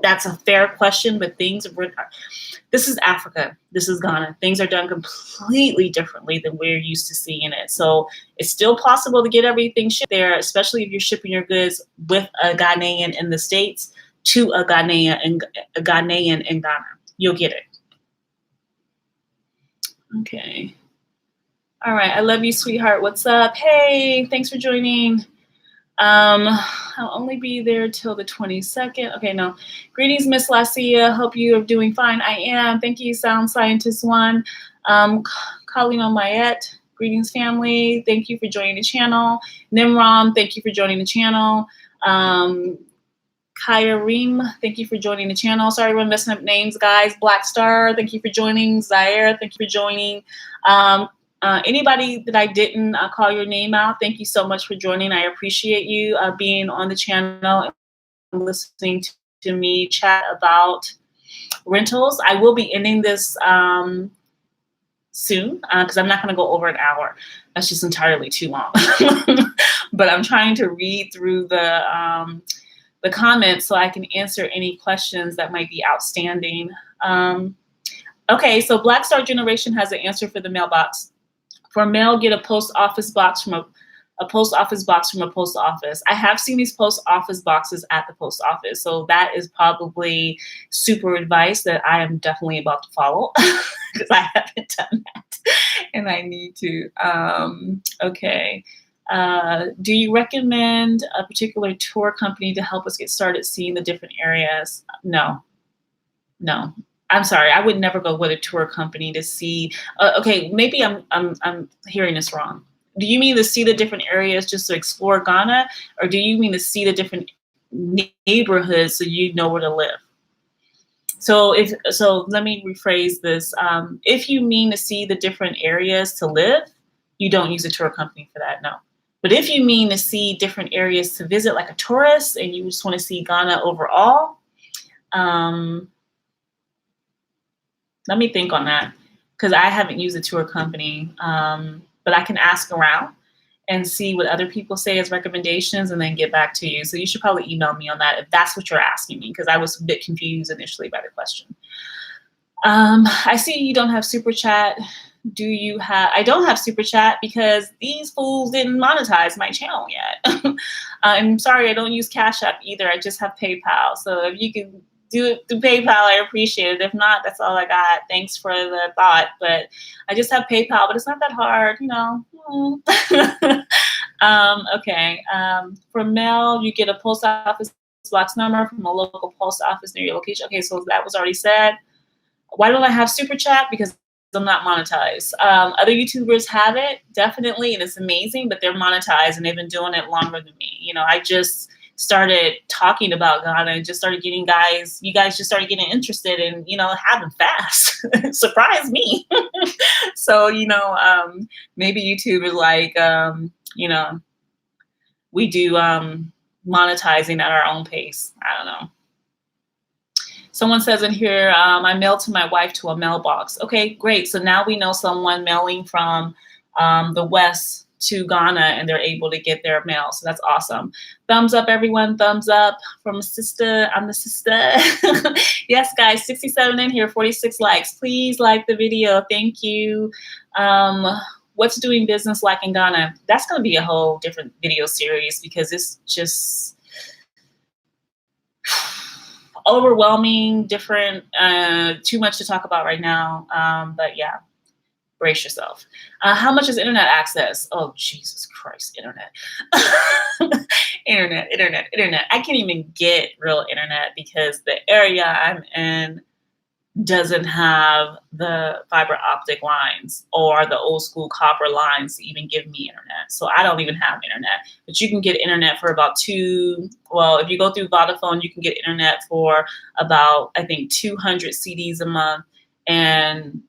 that's a fair question, but this is Africa. This is Ghana. Things are done completely differently than we're used to seeing it. So it's still possible to get everything shipped there, especially if you're shipping your goods with a Ghanaian in the States to a Ghanaian in Ghana. You'll get it. Okay. All right. I love you, sweetheart. What's up? Hey, thanks for joining. I'll only be there till the 22nd. Okay, no. Greetings, Miss Lacia. Hope you are doing fine. I am. Thank you, Sound Scientist One. Colleen Mayette. Greetings, family. Thank you for joining the channel. Nimram, thank you for joining the channel. Kaya Reem, thank you for joining the channel. Sorry we're messing up names, guys. Black Star, thank you for joining. Zaire, thank you for joining. Anybody that I didn't call your name out, thank you so much for joining. I appreciate you being on the channel and listening to me chat about rentals. I will be ending this soon because I'm not going to go over an hour. That's just entirely too long. But I'm trying to read through the comments so I can answer any questions that might be outstanding. Okay, so Black Star Generation has an answer for the mailbox. For mail, get a post office box from a post office box from a post office. I have seen these post office boxes at the post office, so that is probably super advice that I am definitely about to follow because I haven't done that and I need to. Okay. Do you recommend a particular tour company to help us get started seeing the different areas? No. I'm sorry. I would never go with a tour company to see. Okay, maybe I'm hearing this wrong. Do you mean to see the different areas just to explore Ghana, or do you mean to see the different neighborhoods so you know where to live? So let me rephrase this. If you mean to see the different areas to live, you don't use a tour company for that. No. But if you mean to see different areas to visit, like a tourist, and you just want to see Ghana overall, let me think on that, because I haven't used a tour company, but I can ask around and see what other people say as recommendations and then get back to you. So you should probably email me on that if that's what you're asking me, because I was a bit confused initially by the question. I see you don't have Super Chat. Do you have? I don't have Super Chat because these fools didn't monetize my channel yet. I'm sorry, I don't use Cash App either. I just have PayPal. So if you can do it through PayPal, I appreciate it. If not, that's all I got. Thanks for the thought. But I just have PayPal, but it's not that hard, you know. Okay. For mail, you get a post office box number from a local post office near your location. Okay, so that was already said. Why don't I have Super Chat? Because I'm not monetized. Other YouTubers have it, definitely, and it's amazing, but they're monetized and they've been doing it longer than me. You know, I just started talking about Ghana and just started getting you guys just started getting interested in, you know, having fast. Surprised me. So, you know, maybe YouTube is like, you know, we do monetizing at our own pace. I don't know. Someone says in here, I mailed to my wife to a mailbox. Okay, great. So now we know someone mailing from the West to Ghana and they're able to get their mail. So that's awesome. Thumbs up, everyone. Thumbs up from a sister. I'm the sister. Yes, guys, 67 in here, 46 likes. Please like the video. Thank you. What's doing business like in Ghana? That's going to be a whole different video series because it's just overwhelming, different, too much to talk about right now. But yeah, brace yourself. How much is internet access? Oh, Jesus Christ, internet. Internet. I can't even get real internet because the area I'm in doesn't have the fiber optic lines or the old school copper lines to even give me internet. So I don't even have internet, but you can get internet for about if you go through Vodafone, you can get internet for about, I think, 200 CDs a month. And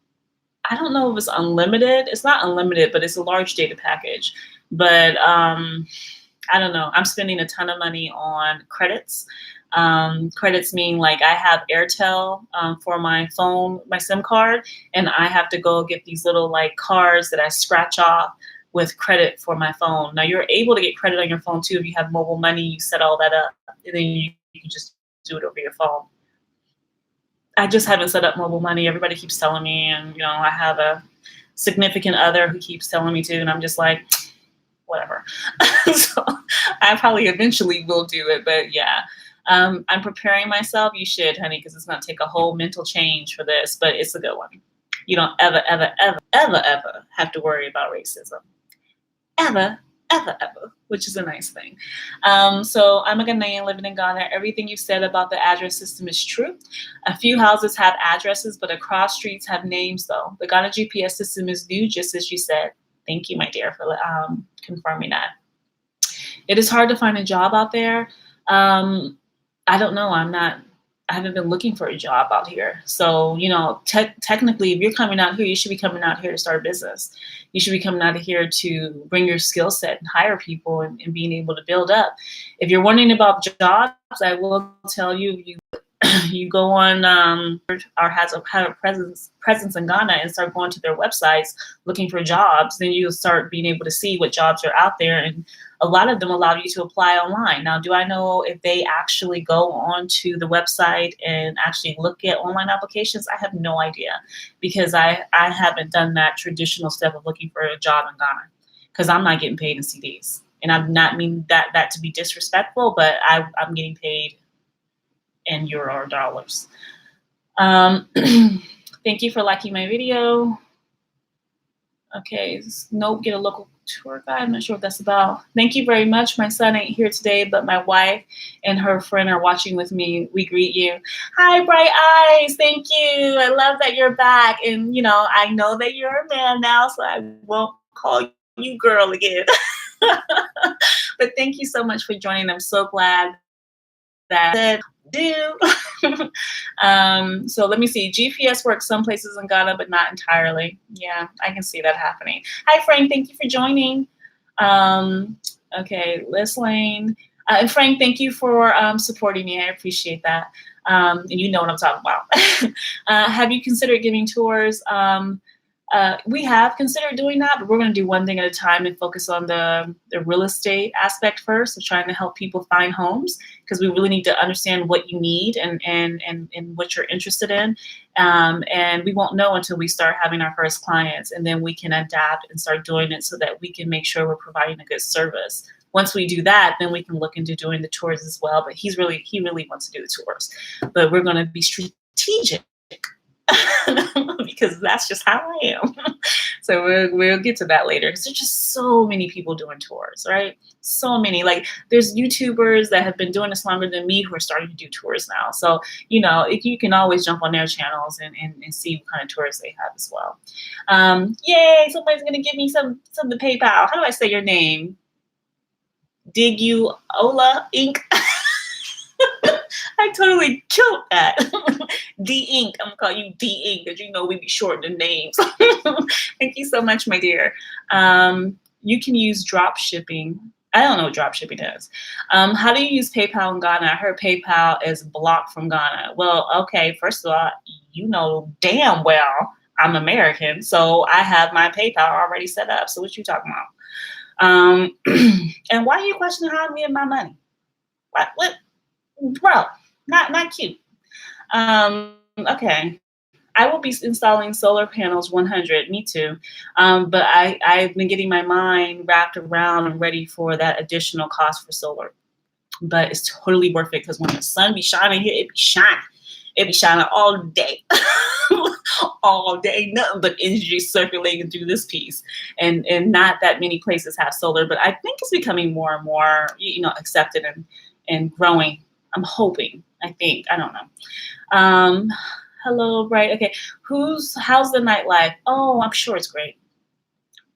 I don't know if it's unlimited. It's not unlimited, but it's a large data package. But I don't know. I'm spending a ton of money on credits. Credits mean like I have Airtel for my phone, my SIM card, and I have to go get these little like cards that I scratch off with credit for my phone. Now you're able to get credit on your phone too if you have mobile money. You set all that up, and then you can just do it over your phone. I just haven't set up mobile money. Everybody keeps telling me, and I have a significant other who keeps telling me to, and I'm just like, whatever. So I probably eventually will do it, but yeah. I'm preparing myself. You should, honey, because it's going to take a whole mental change for this, but it's a good one. You don't ever have to worry about racism. Ever, which is a nice thing. So I'm a Ghanaian living in Ghana. Everything you said about the address system is true. A few houses have addresses, but across streets have names, though. The Ghana GPS system is new, just as you said. Thank you, my dear, for confirming that. It is hard to find a job out there. I don't know. I haven't been looking for a job out here. So, technically, if you're coming out here, you should be coming out here to start a business. You should be coming out of here to bring your skill set and hire people and being able to build up. If you're wondering about jobs, I will tell you, you go on or have a presence in Ghana and start going to their websites looking for jobs, then you'll start being able to see what jobs are out there. And a lot of them allow you to apply online. Now, do I know if they actually go onto the website and actually look at online applications? I have no idea because I haven't done that traditional step of looking for a job in Ghana because I'm not getting paid in CDs. And I'm not mean that to be disrespectful, but I'm getting paid in euro or dollars. Thank you for liking my video. Okay, nope, get a local tour guide. I'm not sure what that's about. Thank you very much. My son ain't here today, but my wife and her friend are watching with me. We greet you. Hi, Bright Eyes. Thank you. I love that you're back. And, I know that you're a man now, so I won't call you girl again. But thank you so much for joining. I'm so glad that do. So let me see. GPS works some places in Ghana, but not entirely. Yeah, I can see that happening. Hi, Frank. Thank you for joining. Okay, Liz Lane. And Frank, thank you for supporting me. I appreciate that. And you know what I'm talking about. Have you considered giving tours? We have considered doing that, but we're going to do one thing at a time and focus on the real estate aspect first, of trying to help people find homes, because we really need to understand what you need and what you're interested in. And we won't know until we start having our first clients, and then we can adapt and start doing it so that we can make sure we're providing a good service. Once we do that, then we can look into doing the tours as well. But he really wants to do the tours, but we're going to be strategic. Because that's just how I am. So we'll get to that later, because there's just so many people doing tours, right? So many. Like, there's YouTubers that have been doing this longer than me who are starting to do tours now. So, you can always jump on their channels and see what kind of tours they have as well. Yay, somebody's going to give me some of the PayPal. How do I say your name? Diguola Inc. I totally killed that. D Inc. I'm gonna call you D Inc. because we be shortening names. Thank you so much, my dear. You can use drop shipping. I don't know what drop shipping is. How do you use PayPal in Ghana? I heard PayPal is blocked from Ghana. Well, okay, first of all, you know damn well I'm American, so I have my PayPal already set up. So what you talking about? And why are you questioning how I'm getting my money? What, bro? Not cute. Okay. I will be installing solar panels 100. Me too. But I've been getting my mind wrapped around and ready for that additional cost for solar. But it's totally worth it because when the sun be shining here, it be shining. It be shining all day. All day, nothing but energy circulating through this piece. And not that many places have solar, but I think it's becoming more and more, accepted and growing. I'm hoping. I think. I don't know. Hello, Bright. Okay. How's the nightlife? Oh, I'm sure it's great.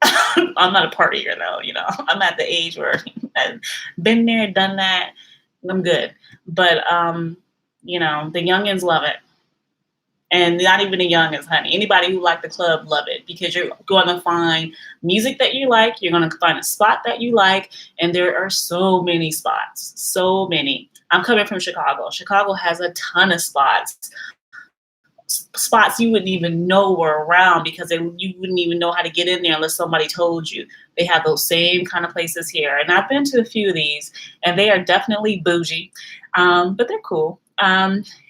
I'm not a partier though, I'm at the age where I've been there, done that. I'm good. But the youngins love it. And not even the youngins, honey. Anybody who like the club love it because you're going to find music that you like. You're going to find a spot that you like. And there are so many spots. So many. I'm coming from Chicago. Chicago has a ton of spots you wouldn't even know were around because you wouldn't even know how to get in there unless somebody told you. They have those same kind of places here. And I've been to a few of these, and they are definitely bougie, but they're cool.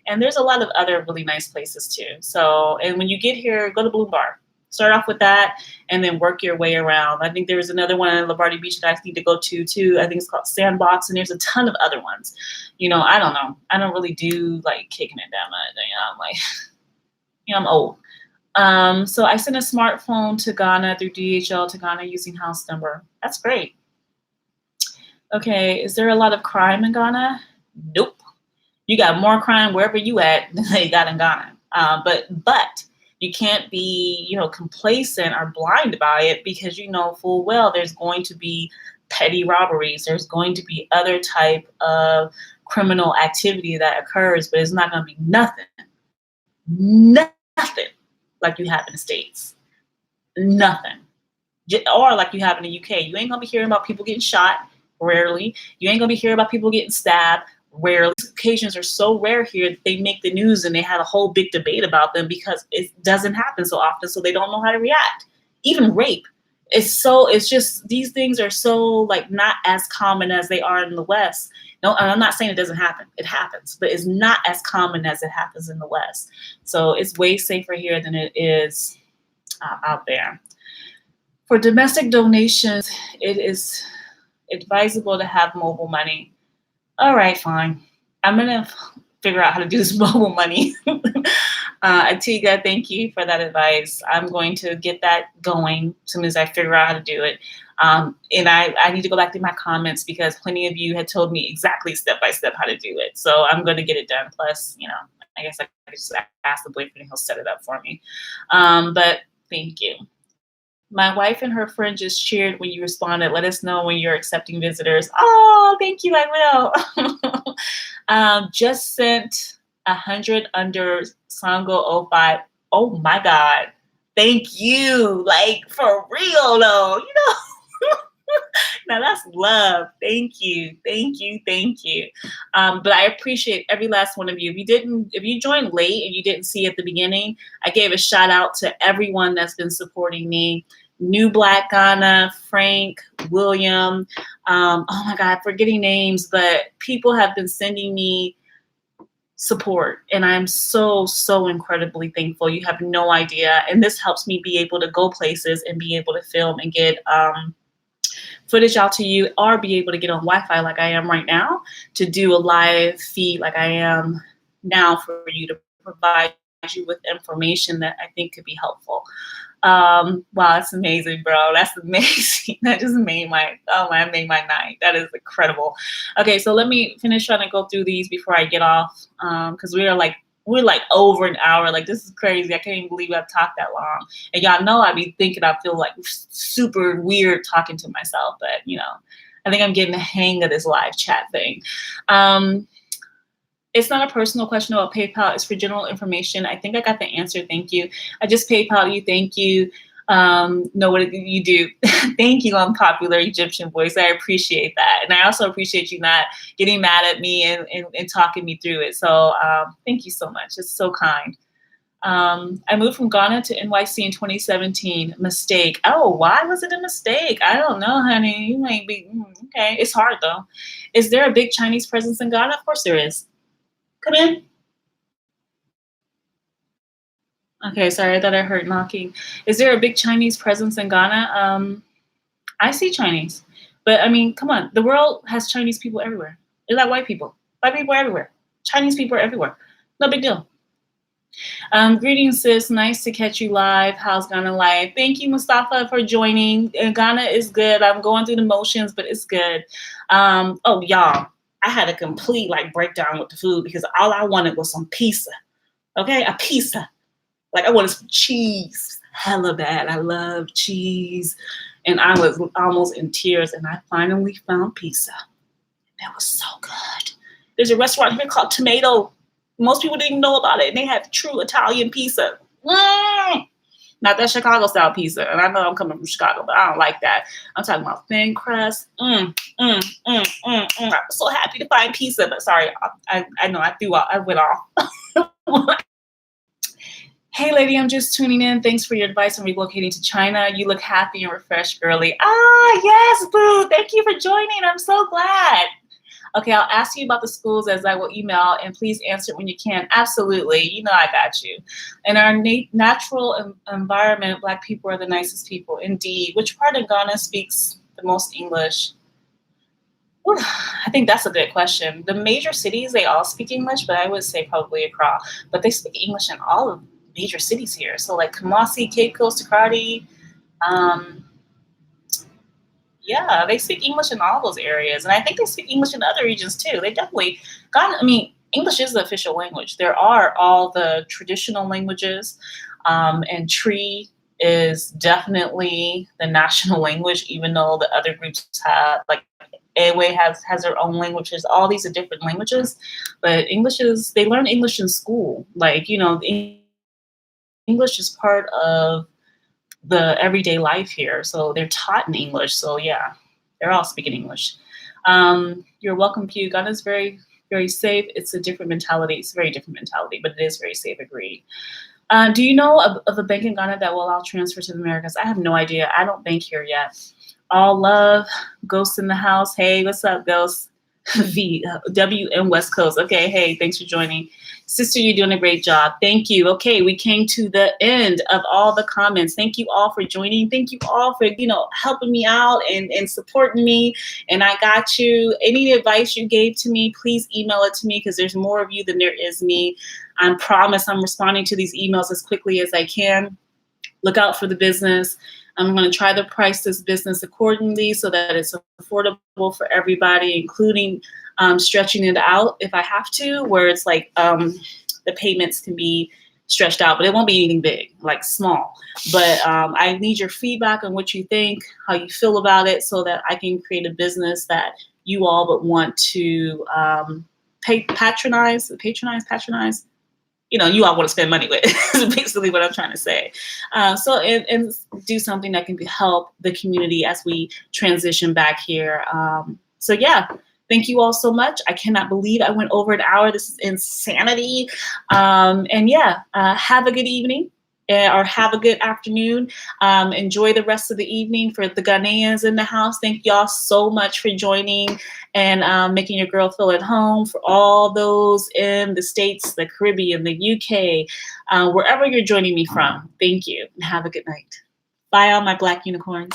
And there's a lot of other really nice places too. So, and when you get here, go to Bloom Bar. Start off with that and then work your way around. I think there's another one in Lombardi Beach that I need to go to too. I think it's called Sandbox, and there's a ton of other ones. I don't know. I don't really do like kicking it that much. I'm like, I'm old. So I sent a smartphone to Ghana through DHL to Ghana using house number. That's great. Okay, is there a lot of crime in Ghana? Nope. You got more crime wherever you at than they got in Ghana. But you can't be, complacent or blind by it because you know full well there's going to be petty robberies. There's going to be other type of criminal activity that occurs, but it's not going to be nothing like you have in the States. Nothing. Or like you have in the UK. You ain't going to be hearing about people getting shot, rarely. You ain't going to be hearing about people getting stabbed, rarely. These occasions are so rare here that they make the news and they had a whole big debate about them because it doesn't happen so often, so they don't know how to react. Even rape. It's just, these things are so like not as common as they are in the West. No, I'm not saying it doesn't happen. It happens, but it's not as common as it happens in the West. So it's way safer here than it is out there. For domestic donations, it is advisable to have mobile money. All right, fine. I'm going to figure out how to do this mobile money. Atiga, thank you for that advice. I'm going to get that going as soon as I figure out how to do it. And I need to go back to my comments because plenty of you had told me exactly step by step how to do it. So I'm going to get it done. Plus, I guess I could just ask the boyfriend and he'll set it up for me. But thank you. My wife and her friend just cheered when you responded. Let us know when you're accepting visitors. Oh, thank you. I will. Just sent 100 under Sango 05. Oh my God. Thank you. Like for real though, Now that's love. Thank you. Thank you. Thank you. But I appreciate every last one of you. If you joined late and you didn't see at the beginning, I gave a shout out to everyone that's been supporting me. New Black Ghana, Frank, William. Oh my God, forgetting names, but people have been sending me support. And I'm so, so incredibly thankful. You have no idea. And this helps me be able to go places and be able to film and get footage out to you, or be able to get on Wi-Fi like I am right now to do a live feed like I am now for you to provide you with information that I think could be helpful. Wow, that's amazing, bro. That's amazing. That just made my night. That is incredible. Okay, so let me finish trying to go through these before I get off. Because we're like over an hour. Like, this is crazy. I can't even believe I've talked that long. And y'all know I be thinking I feel like super weird talking to myself, but I think I'm getting the hang of this live chat thing. It's not a personal question about PayPal. It's for general information. I think I got the answer. Thank you. I just PayPal you. Thank you. know what you do. Thank you, unpopular Egyptian voice. I appreciate that. And I also appreciate you not getting mad at me and talking me through it. So thank you so much. It's so kind. I moved from Ghana to NYC in 2017. Mistake. Oh, why was it a mistake? I don't know, honey. You might be, okay. It's hard though. Is there a big Chinese presence in Ghana? Of course there is. Come in. Okay, sorry, I thought I heard knocking. Is there a big Chinese presence in Ghana? I see Chinese, but I mean, come on, the world has Chinese people everywhere. It's like white people. White people are everywhere. Chinese people are everywhere. No big deal. Greetings, sis. Nice to catch you live. How's Ghana live? Thank you, Mustafa, for joining. Ghana is good. I'm going through the motions, but it's good. Oh, y'all, I had a complete breakdown with the food because all I wanted was some pizza. Okay, a pizza. I wanted some cheese. Hella bad. I love cheese. And I was almost in tears, and I finally found pizza. That was so good. There's a restaurant here called Tomato. Most people didn't know about it, and they have true Italian pizza. Not that Chicago-style pizza. And I know I'm coming from Chicago, but I don't like that. I'm talking about thin crust. I'm so happy to find pizza, but sorry, I know I threw out. I went off. Hey, lady, I'm just tuning in. Thanks for your advice on relocating to China. You look happy and refreshed, girly. Ah, yes, boo. Thank you for joining. I'm so glad. Okay, I'll ask you about the schools as I will email, and please answer it when you can. Absolutely. You know I got you. In our natural environment, Black people are the nicest people. Indeed. Which part of Ghana speaks the most English? Ooh, I think that's a good question. The major cities, they all speak English, but I would say probably Accra. But they speak English in all of major cities here. So Kumasi, Cape Coast, Takoradi, yeah, they speak English in all those areas. And I think they speak English in other regions too. They definitely English is the official language. There are all the traditional languages, and Tree is definitely the national language, even though the other groups have Ewe has their own languages. All these are different languages, but they learn English in school. English is part of the everyday life here. So they're taught in English. So yeah, they're all speaking English. You're welcome, Pew. Ghana is very, very safe. It's a different mentality. It's a very different mentality, but it is very safe, agreed. Do you know of a bank in Ghana that will allow transfer to the Americas? I have no idea. I don't bank here yet. All love. Ghost in the house. Hey, what's up, Ghost? WM West Coast. Okay, hey, thanks for joining. Sister, you're doing a great job. Thank you. Okay, we came to the end of all the comments. Thank you all for joining. Thank you all for, helping me out and supporting me. And I got you. Any advice you gave to me, please email it to me because there's more of you than there is me. I promise I'm responding to these emails as quickly as I can. Look out for the business. I'm going to try to price this business accordingly so that it's affordable for everybody, including stretching it out if I have to, where it's the payments can be stretched out, but it won't be anything big, small. But I need your feedback on what you think, how you feel about it, so that I can create a business that you all would want to patronize. You all want to spend money with is basically what I'm trying to say. So do something that can help the community as we transition back here. So yeah, thank you all so much. I cannot believe I went over an hour. This is insanity. And yeah, have a good evening. Or have a good afternoon. Enjoy the rest of the evening. For the Ghanaians in the house, thank y'all so much for joining and making your girl feel at home. For all those in the States, the Caribbean, the UK, wherever you're joining me from, thank you and have a good night. Bye, all my Black unicorns.